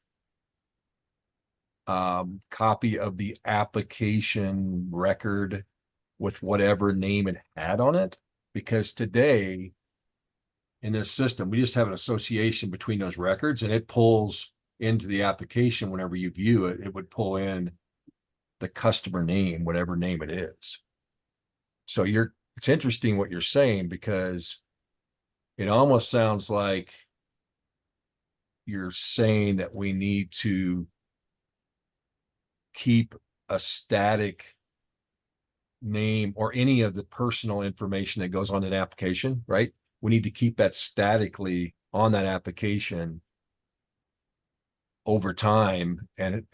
copy of the application record with whatever name it had on it? Because today in this system, we just have an association between those records, and it pulls into the application. Whenever you view it, it would pull in the customer name, whatever name it is. So it's interesting what you're saying, because it almost sounds like you're saying that we need to keep a static name or any of the personal information that goes on an application, right? We need to keep that statically on that application over time. And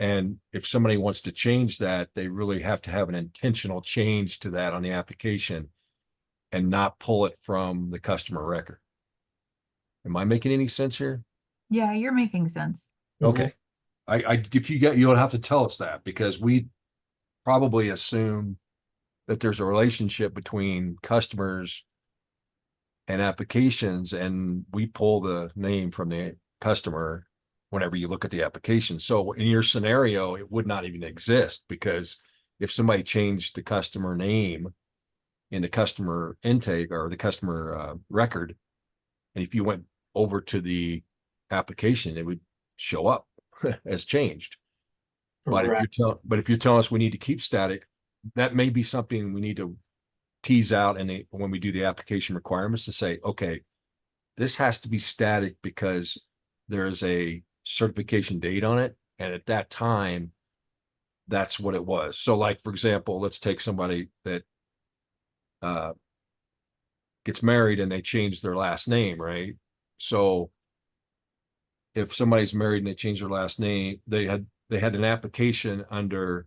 if somebody wants to change that, they really have to have an intentional change to that on the application and not pull it from the customer record. Am I making any sense here? Yeah, you're making sense. Okay. You'll have to tell us that, because we probably assume that there's a relationship between customers and applications, and we pull the name from the customer whenever you look at the application. So in your scenario, it would not even exist, because if somebody changed the customer name in the customer intake or the customer record, and if you went over to the application, it would show up as changed. But if you're telling us we need to keep static, that may be something we need to tease out when we do the application requirements, to say, okay, this has to be static because there's a certification date on it, and at that time, that's what it was. So, like, for example, let's take somebody that gets married and they change their last name, right? So if somebody's married and they change their last name, they had an application under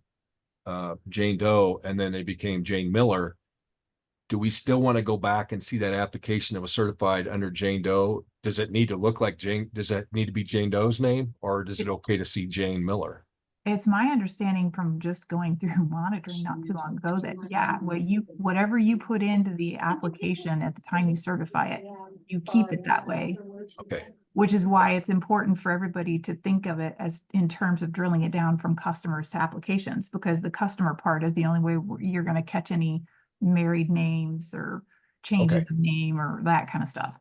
Jane Doe, and then they became Jane Miller. Do we still want to go back and see that application that was certified under Jane Doe? Does it need to look like Jane? Does that need to be Jane Doe's name, or is it okay to see Jane Miller? It's my understanding from just going through monitoring not too long ago that, yeah, whatever you put into the application at the time you certify it, you keep it that way. Okay. Which is why it's important for everybody to think of it as in terms of drilling it down from customers to applications, because the customer part is the only way you're going to catch any married names or changes of name or that kind of stuff.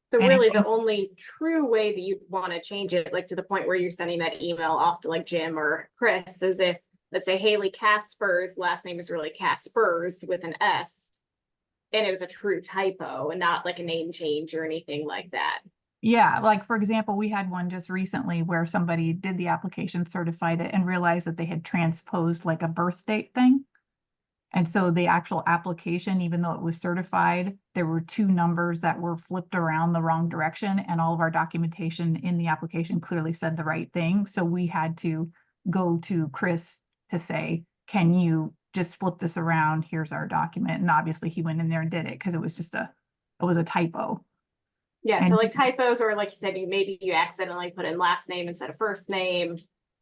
So really the only true way that you'd want to change it, like to the point where you're sending that email off to like Jim or Chris, is if let's say Haley Casper's last name is really Caspers with an S, and it was a true typo and not like a name change or anything like that. Yeah, like for example, we had one just recently where somebody did the application, certified it, and realized that they had transposed like a birth date thing. And so the actual application, even though it was certified, there were two numbers that were flipped around the wrong direction, and all of our documentation in the application clearly said the right thing. So we had to go to Chris to say, can you just flip this around? Here's our document. And obviously he went in there and did it because it was just it was a typo. Yeah, And so like typos, or like you said, maybe you accidentally put in last name instead of first name.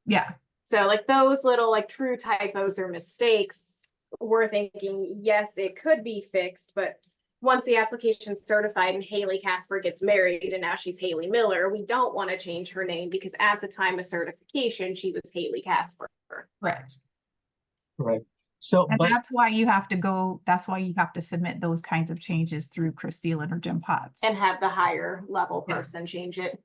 yeah, So like those little like true typos or mistakes, we're thinking, yes, it could be fixed, but once the application's certified and Haley Casper gets married and now she's Haley Miller, we don't want to change her name because at the time of certification, she was Haley Casper. correct. Right. So, And but that's why you have to submit those kinds of changes through Chris Thielen or Jim Potts. And have the higher level Yeah. person change it.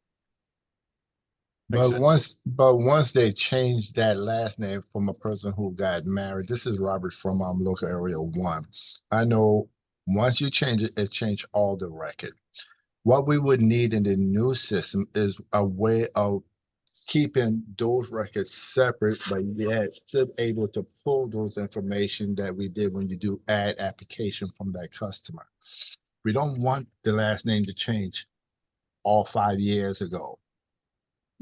Makes But once they changed that last name from a person who got married, this is Robert from local area 1. I know once you change it, it changed all the record. What we would need in the new system is a way of keeping those records separate, but yet still able to pull those information that we did when you do add application from that customer. We don't want the last name to change all 5 years ago.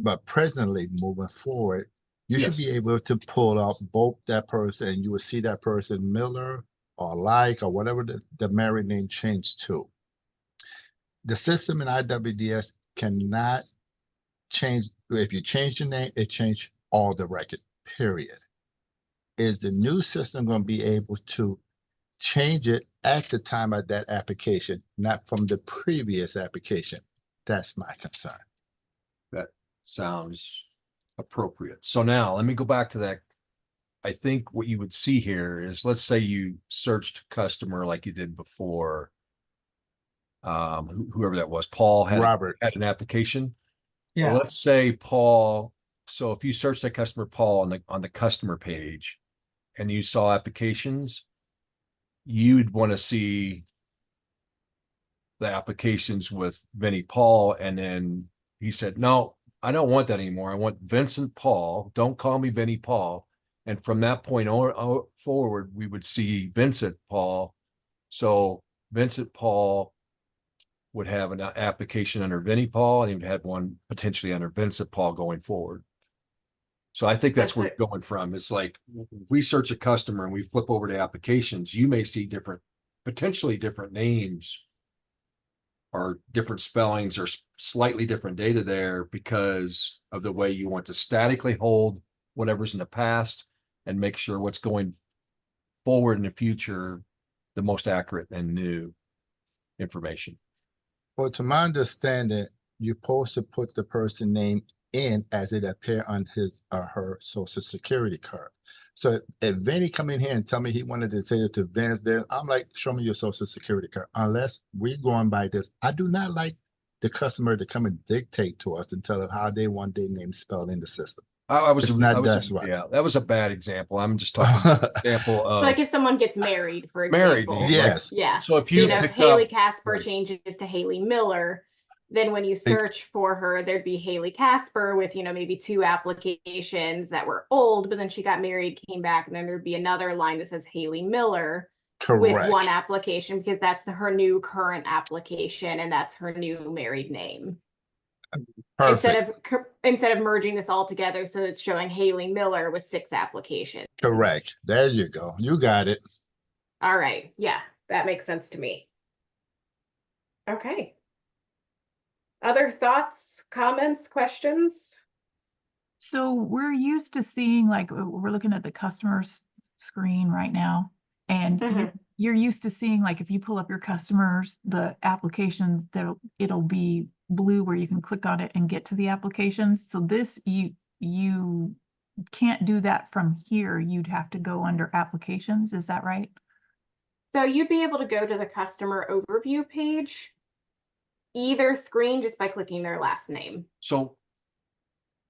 But presently, moving forward, you should be able to pull up both that person and you will see that person Miller or like or whatever the married name changed to. The system in IWDS cannot change. If you change the name, it changed all the record, period. Is the new system going to be able to change it at the time of that application, not from the previous application? That's my concern. That sounds appropriate. So now let me go back to that. I think what you would see here is, let's say you searched customer like you did before. Whoever that was, Paul had an application. yeah, Well, let's say Paul. So if you search that customer Paul on the customer page and you saw applications, you'd want to see the applications with Vinnie Paul. And then he said, no, I don't want that anymore. I want Vincent Paul. Don't call me Vinnie Paul. And from that point forward, we would see Vincent Paul. So Vincent Paul would have an application under Vinnie Paul, and he would have one potentially under Vincent Paul going forward. So I think that's where it's going from. It's like we search a customer and we flip over to applications, you may see potentially different names or different spellings or slightly different data there because of the way you want to statically hold whatever's in the past and make sure what's going forward in the future, the most accurate and new information. Well, to my understanding, you're supposed to put the person name in as it appear on his or her social security card. So if Vinny come in here and tell me he wanted to say it to Vince, then I'm like, show me your social security card. Unless we're going by this, I do not like the customer to come and dictate to us and tell us how they want their name spelled in the system. That was a bad example. I'm just talking example of So like if someone gets married, for example. married. Yes. Yeah. So if you if Haley Casper changes to Haley Miller, then when you search for her, there'd be Haley Casper with, maybe 2 applications that were old, but then she got married, came back, and then there'd be another line that says Haley Miller with 1 application because that's her new current application and that's her new married name. Perfect. Instead of merging this all together, so it's showing Haley Miller with 6 applications. Correct. There you go. You got it. All right. Yeah, that makes sense to me. Okay. Other thoughts, comments, questions? So we're used to seeing, like, we're looking at the customer's screen right now, and you're used to seeing, like, if you pull up your customers, the applications, it'll be blue where you can click on it and get to the applications. So this, you can't do that from here. You'd have to go under applications. Is that right? So you'd be able to go to the customer overview page, either screen, just by clicking their last name. So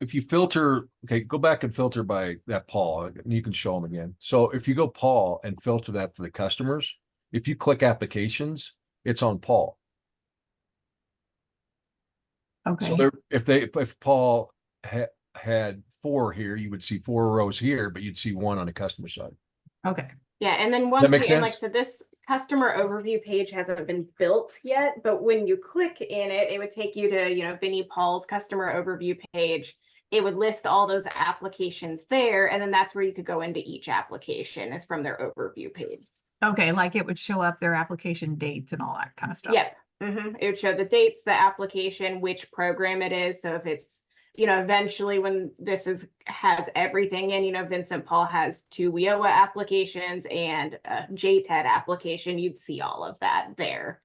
if you filter, okay, go back and filter by that Paul, and you can show them again. So if you go Paul and filter that for the customers, if you click applications, it's on Paul. Okay. So if Paul had 4 here, you would see 4 rows here, but you'd see 1 on the customer side. Okay. Yeah, and then once make you, and like I sense? said, this customer overview page hasn't been built yet, but when you click in it, it would take you to, you know, Vinnie Paul's customer overview page. It would list all those applications there, and then that's where you could go into each application is from their overview page. Okay, like it would show up their application dates and all that kind of stuff. Yep. It would show the dates, the application, which program it is. So if it's, you know, eventually when this has everything in, you know, Vincent Paul has 2 WIOA applications and a JTED application, you'd see all of that there.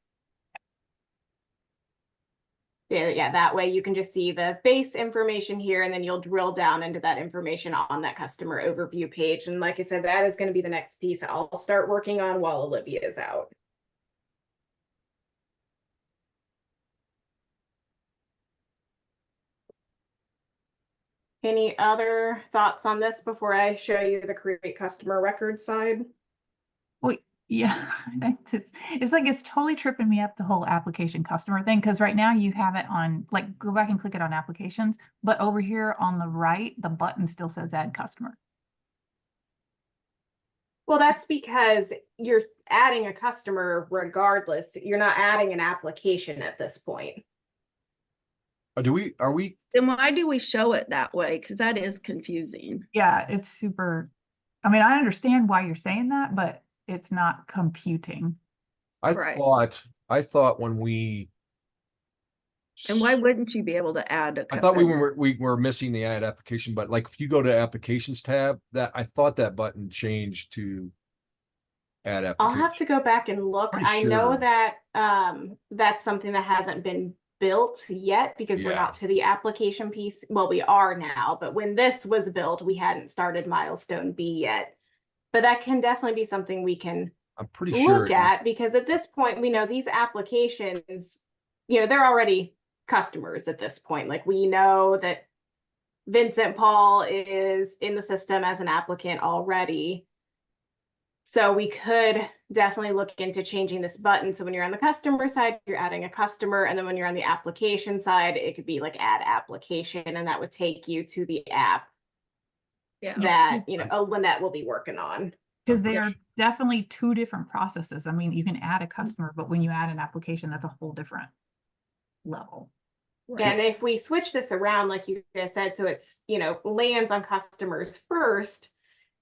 Yeah, that way you can just see the base information here, and then you'll drill down into that information on that customer overview page. And like I said, that is going to be the next piece I'll start working on while Olivia is out. Any other thoughts on this before I show you the create customer record side? Well, yeah, it's like it's totally tripping me up, the whole application customer thing, because right now you have it on, like, go back and click it on applications, but over here on the right, the button still says add customer. Well, that's because you're adding a customer regardless. You're not adding an application at this point. Are we? Then why do we show it that way? Because that is confusing. Yeah, it's super. I mean, I understand why you're saying that, but it's not computing. I Right. thought when we. And why wouldn't you be able to add a I thought customer? we were missing the add application, but like if you go to applications tab, that I thought that button changed to add I'll application. have to go back and look. Pretty I know sure. that that's something that hasn't been built yet because we're Yeah. not to the application piece. Well, we are now, but when this was built, we hadn't started milestone B yet. But that can definitely be something we can I'm pretty sure. look at, because at this point, we know these applications, you know, they're already customers at this point. Like, we know that Vincent Paul is in the system as an applicant already. So we could definitely look into changing this button. So when you're on the customer side, you're adding a customer. And then when you're on the application side, it could be like add application, and that would take you to the app that, you know, Lynette will be working on. Because they are definitely 2 different processes. I mean, you can add a customer, but when you add an application, that's a whole different level. Right. And if we switch this around, like you guys said, so it's, you know, lands on customers first,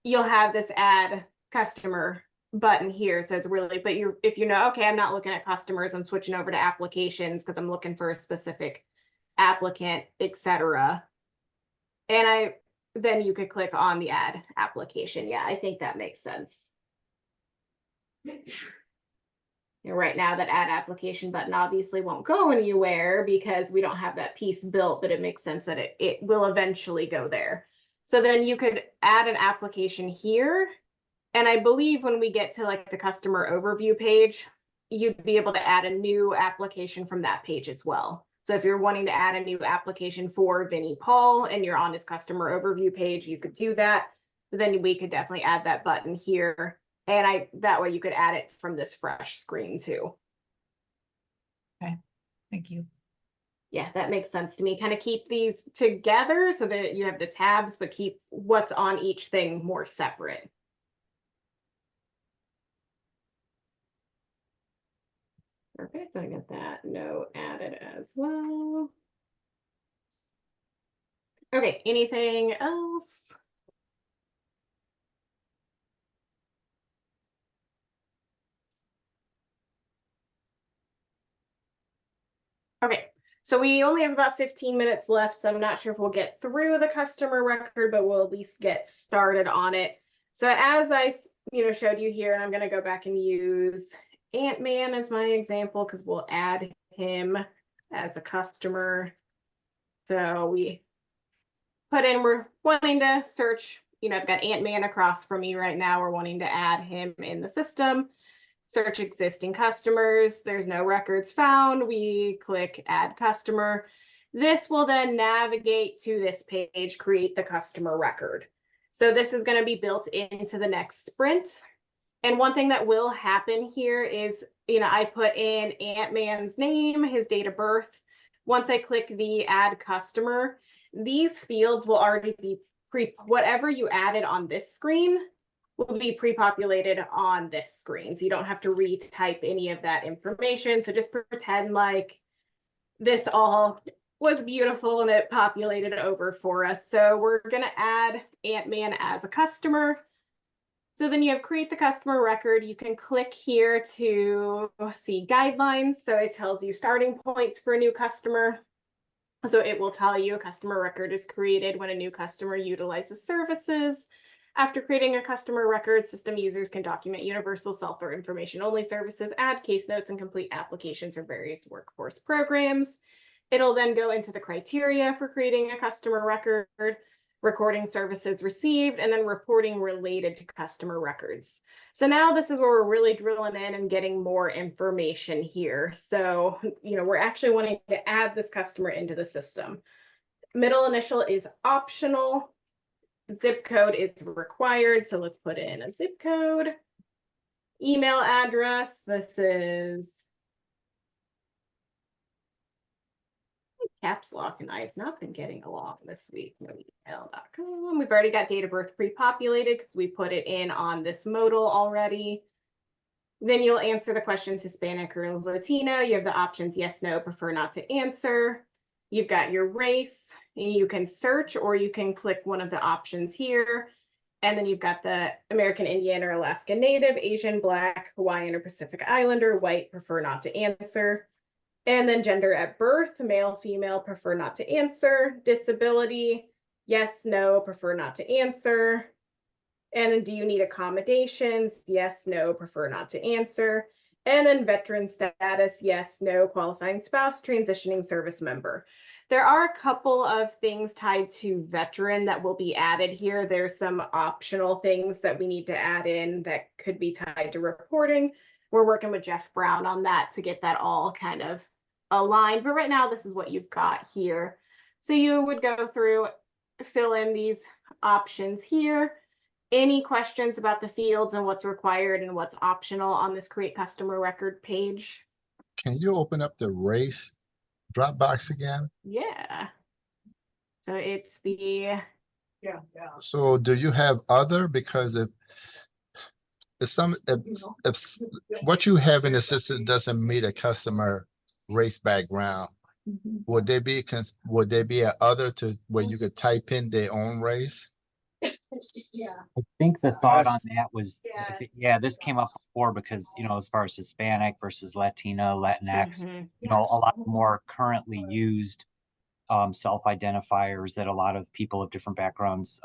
you'll have this add customer button here. So it's really, but if you know, okay, I'm not looking at customers, I'm switching over to applications because I'm looking for a specific applicant, etc. And then you could click on the add application. Yeah, I think that makes sense. You know, right now that add application button obviously won't go anywhere because we don't have that piece built, but it makes sense that it will eventually go there. So then you could add an application here. And I believe when we get to like the customer overview page, you'd be able to add a new application from that page as well. So if you're wanting to add a new application for Vinnie Paul and you're on his customer overview page, you could do that. Then we could definitely add that button here. And that way you could add it from this fresh screen too. Okay, thank you. Yeah, that makes sense to me. Kind of keep these together so that you have the tabs, but keep what's on each thing more separate. Perfect, I got that note added as well. Okay, anything else? Okay, so we only have about 15 minutes left, so I'm not sure if we'll get through the customer record, but we'll at least get started on it. So as I, showed you here, and I'm going to go back and use Ant-Man as my example because we'll add him as a customer. So we put in, we're wanting to search, I've got Ant-Man across from me right now. We're wanting to add him in the system. Search existing customers. There's no records found. We click add customer. This will then navigate to this page, create the customer record. So this is going to be built into the next sprint. And one thing that will happen here is, I put in Ant-Man's name, his date of birth. Once I click the add customer, these fields will already be whatever you added on this screen will be pre-populated on this screen. So you don't have to retype any of that information. So just pretend like this all was beautiful and it populated over for us. So we're going to add Ant-Man as a customer. So then you have create the customer record. You can click here to see guidelines. So it tells you starting points for a new customer. So it will tell you a customer record is created when a new customer utilizes services. After creating a customer record, system users can document universal self or information only services, add case notes, and complete applications for various workforce programs. It'll then go into the criteria for creating a customer record, recording services received, and then reporting related to customer records. So now this is where we're really drilling in and getting more information here. So, we're actually wanting to add this customer into the system. Middle initial is optional. Zip code is required. So let's put in a zip code. Email address. This is caps lock, and I have not been getting along this week. No email.com. We've already got date of birth pre-populated because we put it in on this modal already. Then you'll answer the questions Hispanic or Latino. You have the options yes, no, prefer not to answer. You've got your race, and you can search or you can click one of the options here. And then you've got the American Indian or Alaska Native, Asian, Black, Hawaiian, or Pacific Islander, white, prefer not to answer. And then gender at birth, male, female, prefer not to answer. Disability, yes, no, prefer not to answer. And then do you need accommodations? Yes, no, prefer not to answer. And then veteran status, yes, no, qualifying spouse, transitioning service member. There are a couple of things tied to veteran that will be added here. There's some optional things that we need to add in that could be tied to reporting. We're working with Jeff Brown on that to get that all kind of aligned. But right now, this is what you've got here. So you would go through, fill in these options here. Any questions about the fields and what's required and what's optional on this create customer record page? Can you open up the race Dropbox again? Yeah. So it's the So do you have other? Because if what you have in the system doesn't meet a customer race background, would there be a other to where you could type in their own race? I think the thought on that was, this came up before because, as far as Hispanic versus Latino, Latinx, a lot more currently used self-identifiers that a lot of people of different backgrounds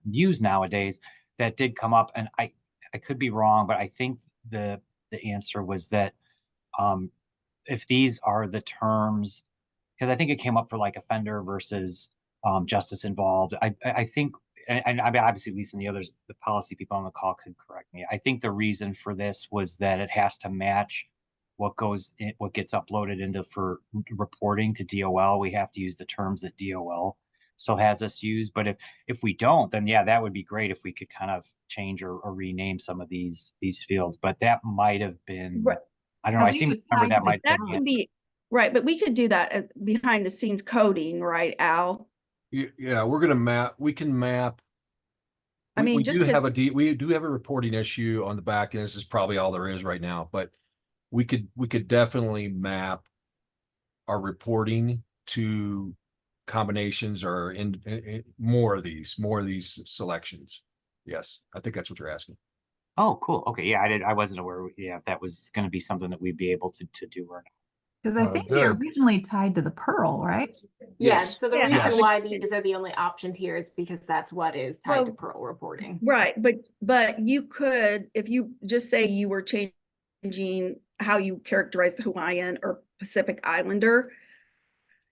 use nowadays. That did come up, and I could be wrong, but I think the answer was that if these are the terms, because I think it came up for like offender versus justice involved. I think, and I mean, obviously, at least in the others, the policy people on the call could correct me. I think the reason for this was that it has to match what gets uploaded into for reporting to DOL. We have to use the terms that DOL still has us use. But if we don't, then that would be great if we could kind of change or rename some of these fields. But that might have been, Right. I don't know. I seem to remember that might That could be right, but we could do that behind the scenes coding, right, Al? Yeah, we're gonna map. We can map. I mean, we just do have a reporting issue on the back end. This is probably all there is right now, but we could definitely map our reporting to combinations or in more of these selections. Yes, I think that's what you're asking. Oh, cool. Okay, yeah, I wasn't aware. If that was going to be something that we'd be able to do or not. Because I think they're originally tied to the Pearl, right? Yes. So the reason why these are the only options here is because that's what is tied to Pearl reporting. Right, but you could, if you just say you were changing how you characterize the Hawaiian or Pacific Islander,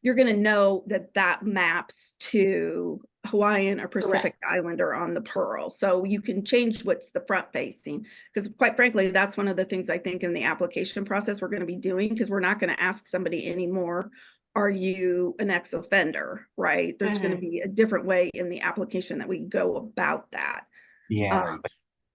you're going to know that maps to Hawaiian or Pacific Islander on the Pearl. So you can change what's the front facing, because quite frankly, that's one of the things I think in the application process we're going to be doing, because we're not going to ask somebody anymore, are you an ex-offender, right? There's going to be a different way in the application that we go about that. Yeah. Um,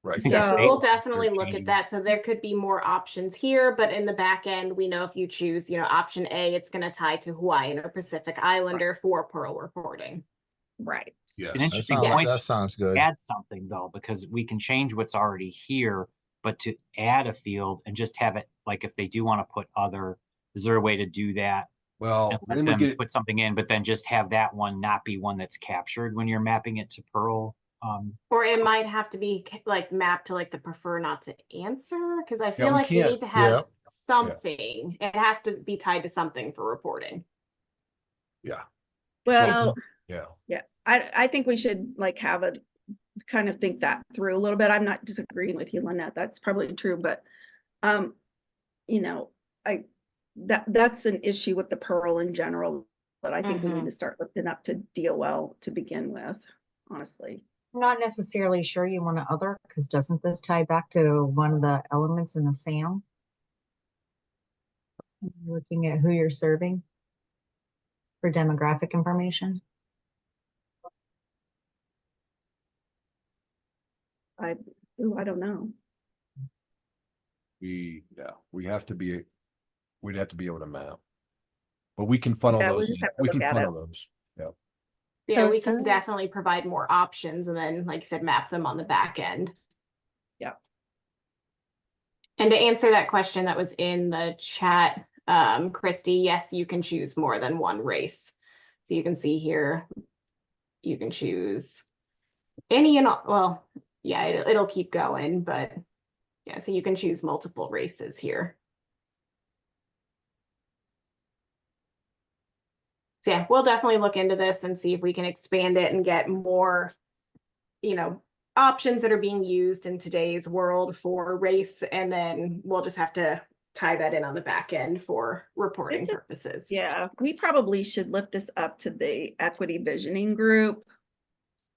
Right. think the So state we'll laws are definitely look at changing. that. So there could be more options here, but in the back end, we know if you choose, option A, it's going to tie to Hawaiian or Pacific Islander for Pearl reporting. Right. An Yes. interesting Yeah. point. That sounds good. Add something though, because we can change what's already here, but to add a field and just have it like if they do want to put other, is there a way to do that? Well, And let then we them get, put something in, but then just have that one not be one that's captured when you're mapping it to Pearl. Or it might have to be like mapped to like the prefer not to answer, because I feel we like you can't- need to have Yeah. something. It has to be tied to something for reporting. yeah. Well, Yeah. yeah, I think we should like have a kind of think that through a little bit. I'm not disagreeing with you, Lynette. That's probably true, but that's an issue with the Pearl in general that I think we need to start looking up to DOL to begin with, honestly. I'm not necessarily sure you want to other, because doesn't this tie back to one of the elements in the SAM? Looking at who you're serving for demographic information. I don't know. We have to be, we'd have to be able to map. But we can funnel Yeah, those. we just have to We look can at funnel those. Yeah. Yeah, So we it's can a- definitely provide more options and then, like I said, map them on the back end. Yeah. And to answer that question that was in the chat, Christy, yes, you can choose more than one race. So you can see here, you can choose any and all, well, yeah, it'll keep going, but yeah, so you can choose multiple races here. So yeah, we'll definitely look into this and see if we can expand it and get more, options that are being used in today's world for race. And then we'll just have to tie that in on the back end for reporting purposes. Yeah, we probably should lift this up to the equity visioning group.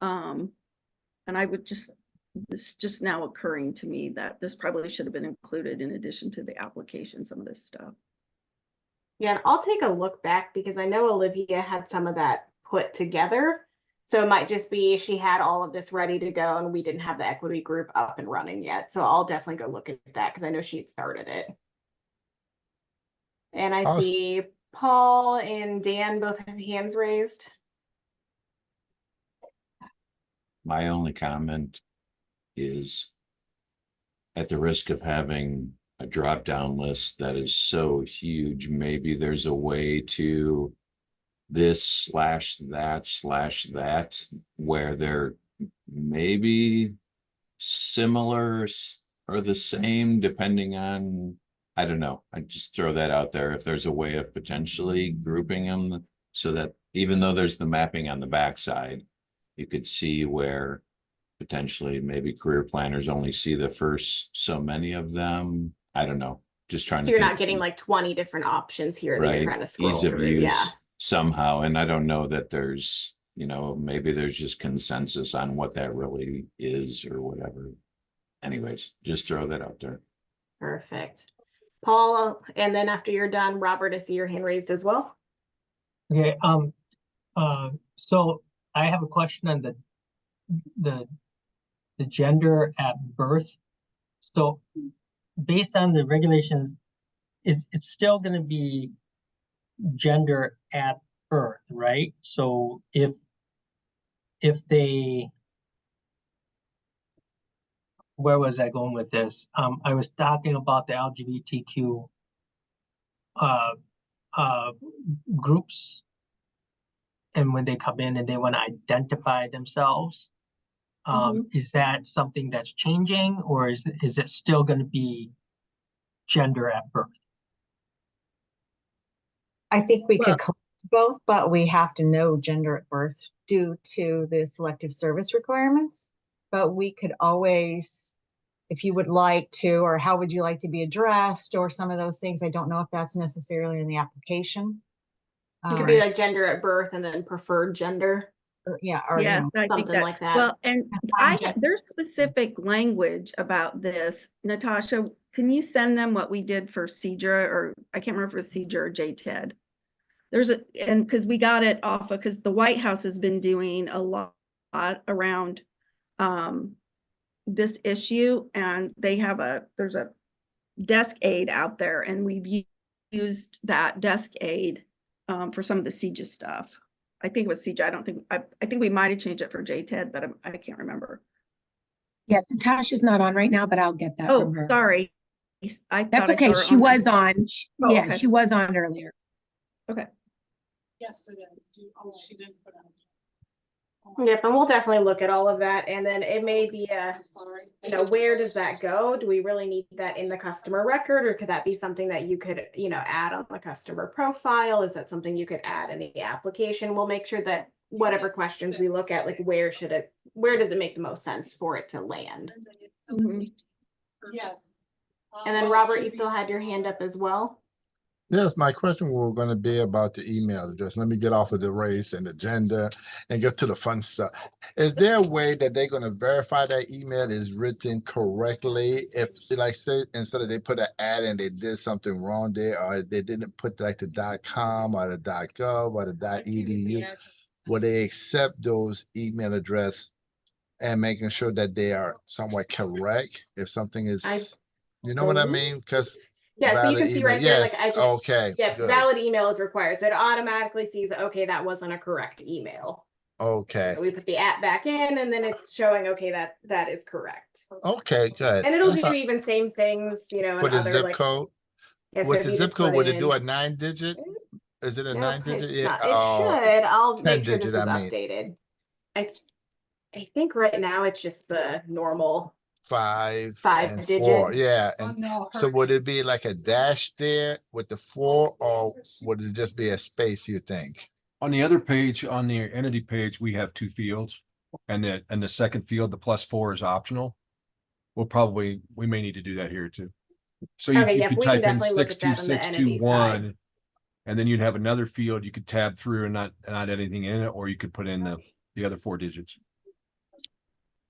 And I would this just now occurring to me that this probably should have been included in addition to the application, some of this stuff. Yeah, and I'll take a look back because I know Olivia had some of that put together. So it might just be she had all of this ready to go and we didn't have the equity group up and running yet. So I'll definitely go look at that because I know she'd started it. And I Awesome. see Paul and Dan both have hands raised. My only comment is, at the risk of having a drop-down list that is so huge, maybe there's a way to this /that where they're maybe similar or the same depending on, I don't know. I just throw that out there. If there's a way of potentially grouping them so that even though there's the mapping on the backside, you could see where potentially maybe career planners only see the first so many of them. I don't know. Just trying So to you're think not getting like 20 different options here that right, you're trying to scroll ease of through. use Yeah. somehow. And I don't know that there's, maybe there's just consensus on what that really is or whatever. Anyways, just throw that out there. Perfect. Paul, and then after you're done, Robert, I see your hand raised as well. Okay, so I have a question on the gender at birth. So based on the regulations, it's still going to be gender at birth, right? So if they, where was I going with this? I was talking about the LGBTQ groups, and when they come in and they want to identify themselves, is that something that's changing, or is it still going to be gender at birth? I think we could collect both, but we have to know gender at birth due to the selective service requirements. But we could always, if you would like to, or how would you like to be addressed, or some of those things. I don't know if that's necessarily in the application. It could be like gender at birth and then preferred gender. Or I think something like that. Well, and there's specific language about this. Natasha, can you send them what we did for CEDRA, or I can't remember if it was CEDRA or JTED? and because we got it off of, because the White House has been doing a lot around this issue, and there's a desk aid out there, and we've used that desk aid for some of the CJIS stuff. I think it was CJ. I think we might have changed it for JTED, but I can't remember. Yeah, Natasha's not on right now, but I'll get that from her. Sorry. That's okay. She was on. Yeah, okay. she was on earlier. Okay. Yesterday, she didn't put out. Yep, and we'll definitely look at all of that. And then it may be where does that go? Do we really need that in the customer record, or could that be something that you could, add on the customer profile? Is that something you could add in the application? We'll make sure that whatever questions we look at, like where does it make the most sense for it to land? Mm-hmm. Yeah. And then Robert, you still had your hand up as well. Yes, my question was going to be about the email address. Let me get off of the race and the gender and get to the fun stuff. Is there a way that they're going to verify that email is written correctly? If, like, say, instead of they put an ad and they did something wrong there, or they didn't put like the .com or the .gov or the .edu, will they accept those email address and making sure that they are somewhat correct? If something is, you know what I mean? Because yeah, so you can see right there, like I just, okay, yeah, good. valid email is required. So it automatically sees, okay, that wasn't a correct email. Okay. So we put the app back in, and then it's showing, okay, that is correct. Okay, good. And it'll do even same things, for the zip code. Yeah, so With if the you zip just code, put would it do in- a 9-digit? Is it a Nope, 9-digit? it's Yeah. not. It should. I'll make sure this 10-digit, is I mean. updated. I think right now it's just the normal 5 and 4. digit. Yeah. And so would it be like a dash there with the 4, or would it just be a space, you think? On the other page, on the entity page, we have 2 fields, and the second field, the +4, is optional. We may need to do that here too. So you Okay, yeah, could we can type in definitely look at that on the entity 62621, and then you'd have another field you could tab through and not add anything in it, or you could put in the other 4 digits.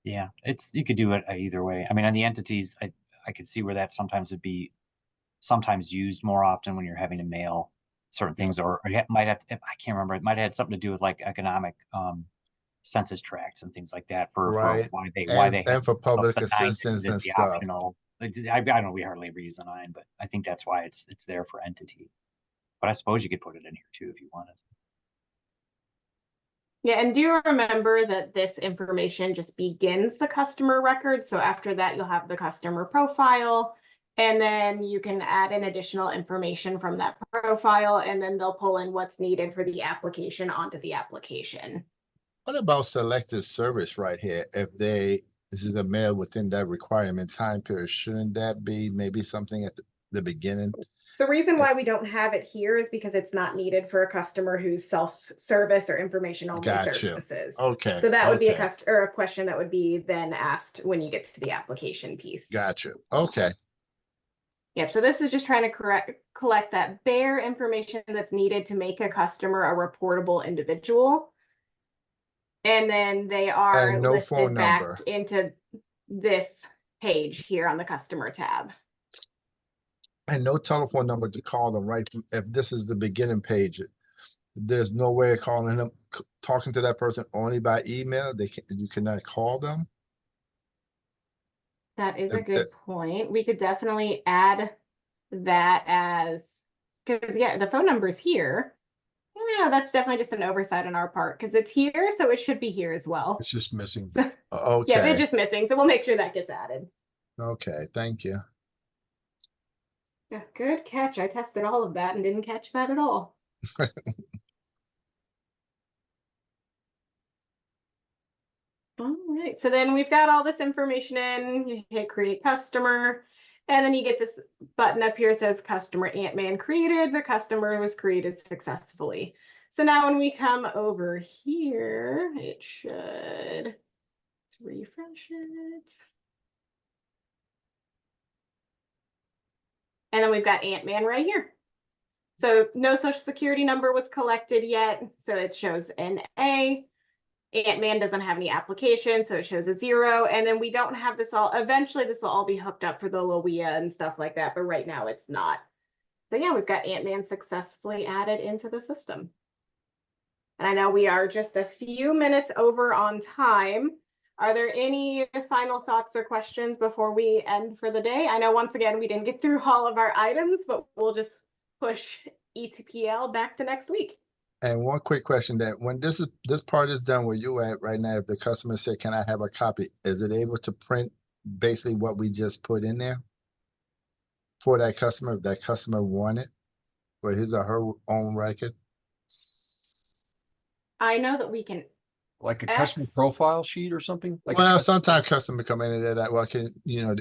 Yeah, you could do it either way. I mean, on the entities, I could see where that sometimes would be sometimes used more often when you're having to mail certain things, or it might have, I can't remember, it might have had something to do with like economic census tracts and things like that for Right. why they And have for public the 9 assistance digit as and the stuff. optional. I don't know, we hardly ever use the 9, but I think that's why it's there for entity. But I suppose you could put it in here too if you wanted. Yeah, and do you remember that this information just begins the customer record? So after that, you'll have the customer profile, and then you can add in additional information from that profile, and then they'll pull in what's needed for the application onto the application. What about selected service right here? If this is a mail within that requirement time period, shouldn't that be maybe something at the beginning? The reason why we don't have it here is because it's not needed for a customer who's self-service or information only services. Okay. So that would be a question that would be then asked when you get to the application piece. Gotcha. Okay. Yep. So this is just trying to collect that bare information that's needed to make a customer a reportable individual. And then they are And no phone listed back number. into this page here on the customer tab. And no telephone number to call them, right? If this is the beginning page, there's no way of calling them, talking to that person only by email. You cannot call them. That is a good point. We could definitely add that as, because yeah, the phone number is here. Yeah, that's definitely just an oversight on our part because it's here, so it should be here as well. It's just missing. Okay. Yeah, it's just missing, so we'll make sure that gets added. Okay, thank you. Yeah, good catch. I tested all of that and didn't catch that at all. All right, so then we've got all this information in. You hit create customer, and then you get this button up here that says customer Ant-Man created. The customer was created successfully. So now when we come over here, it should, let's refresh it. And then we've got Ant-Man right here. So no social security number was collected yet. So it shows an A. Ant-Man doesn't have any application, so it shows a 0. And then we don't have this all, eventually this will all be hooked up for the LOIA and stuff like that, but right now it's not. So yeah, we've got Ant-Man successfully added into the system. And I know we are just a few minutes over on time. Are there any final thoughts or questions before we end for the day? I know once again, we didn't get through all of our items, but we'll just push ETPL back to next week. And one quick question, that when this part is done where you at right now, if the customer said, can I have a copy? Is it able to print basically what we just put in there for that customer, if that customer wanted for his or her own record? I know that we can. Like a customer profile sheet or something? Like Well, sometimes customers come in and they're like, well, can, you know,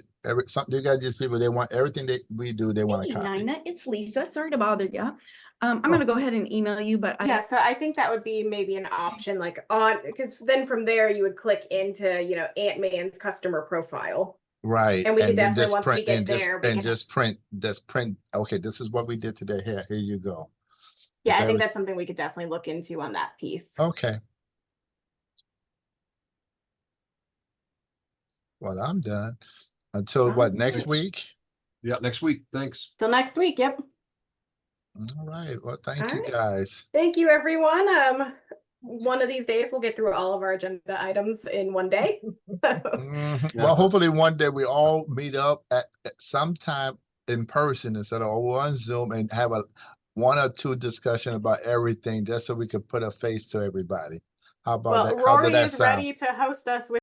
you got these people, they want everything that we do, they want a Hey, copy. Nina, it's Lisa. Sorry to bother you. I'm gonna go ahead and email you, but Yeah, so I think that would be maybe an option, like on, because then from there you would click into, you know, Ant-Man's customer profile. Right. And we could then definitely, just once we print get and just there, we and can. just print. Okay, this is what we did today. Here you go. Yeah, I Okay. think that's something we could definitely look into on that piece. Okay. Well, I'm done. Until what, next Alright. week? Yeah, next week. Thanks. Till next week, yep. All right. Well, thank All you right. guys. Thank you, everyone. One of these days we'll get through all of our agenda items in one day. Well, hopefully one day we all meet up at some time in person instead of on Zoom and have a 1 or 2 discussion about everything, just so we could put a face to everybody. How about Well, that? How's Rory that is sound? ready to host us with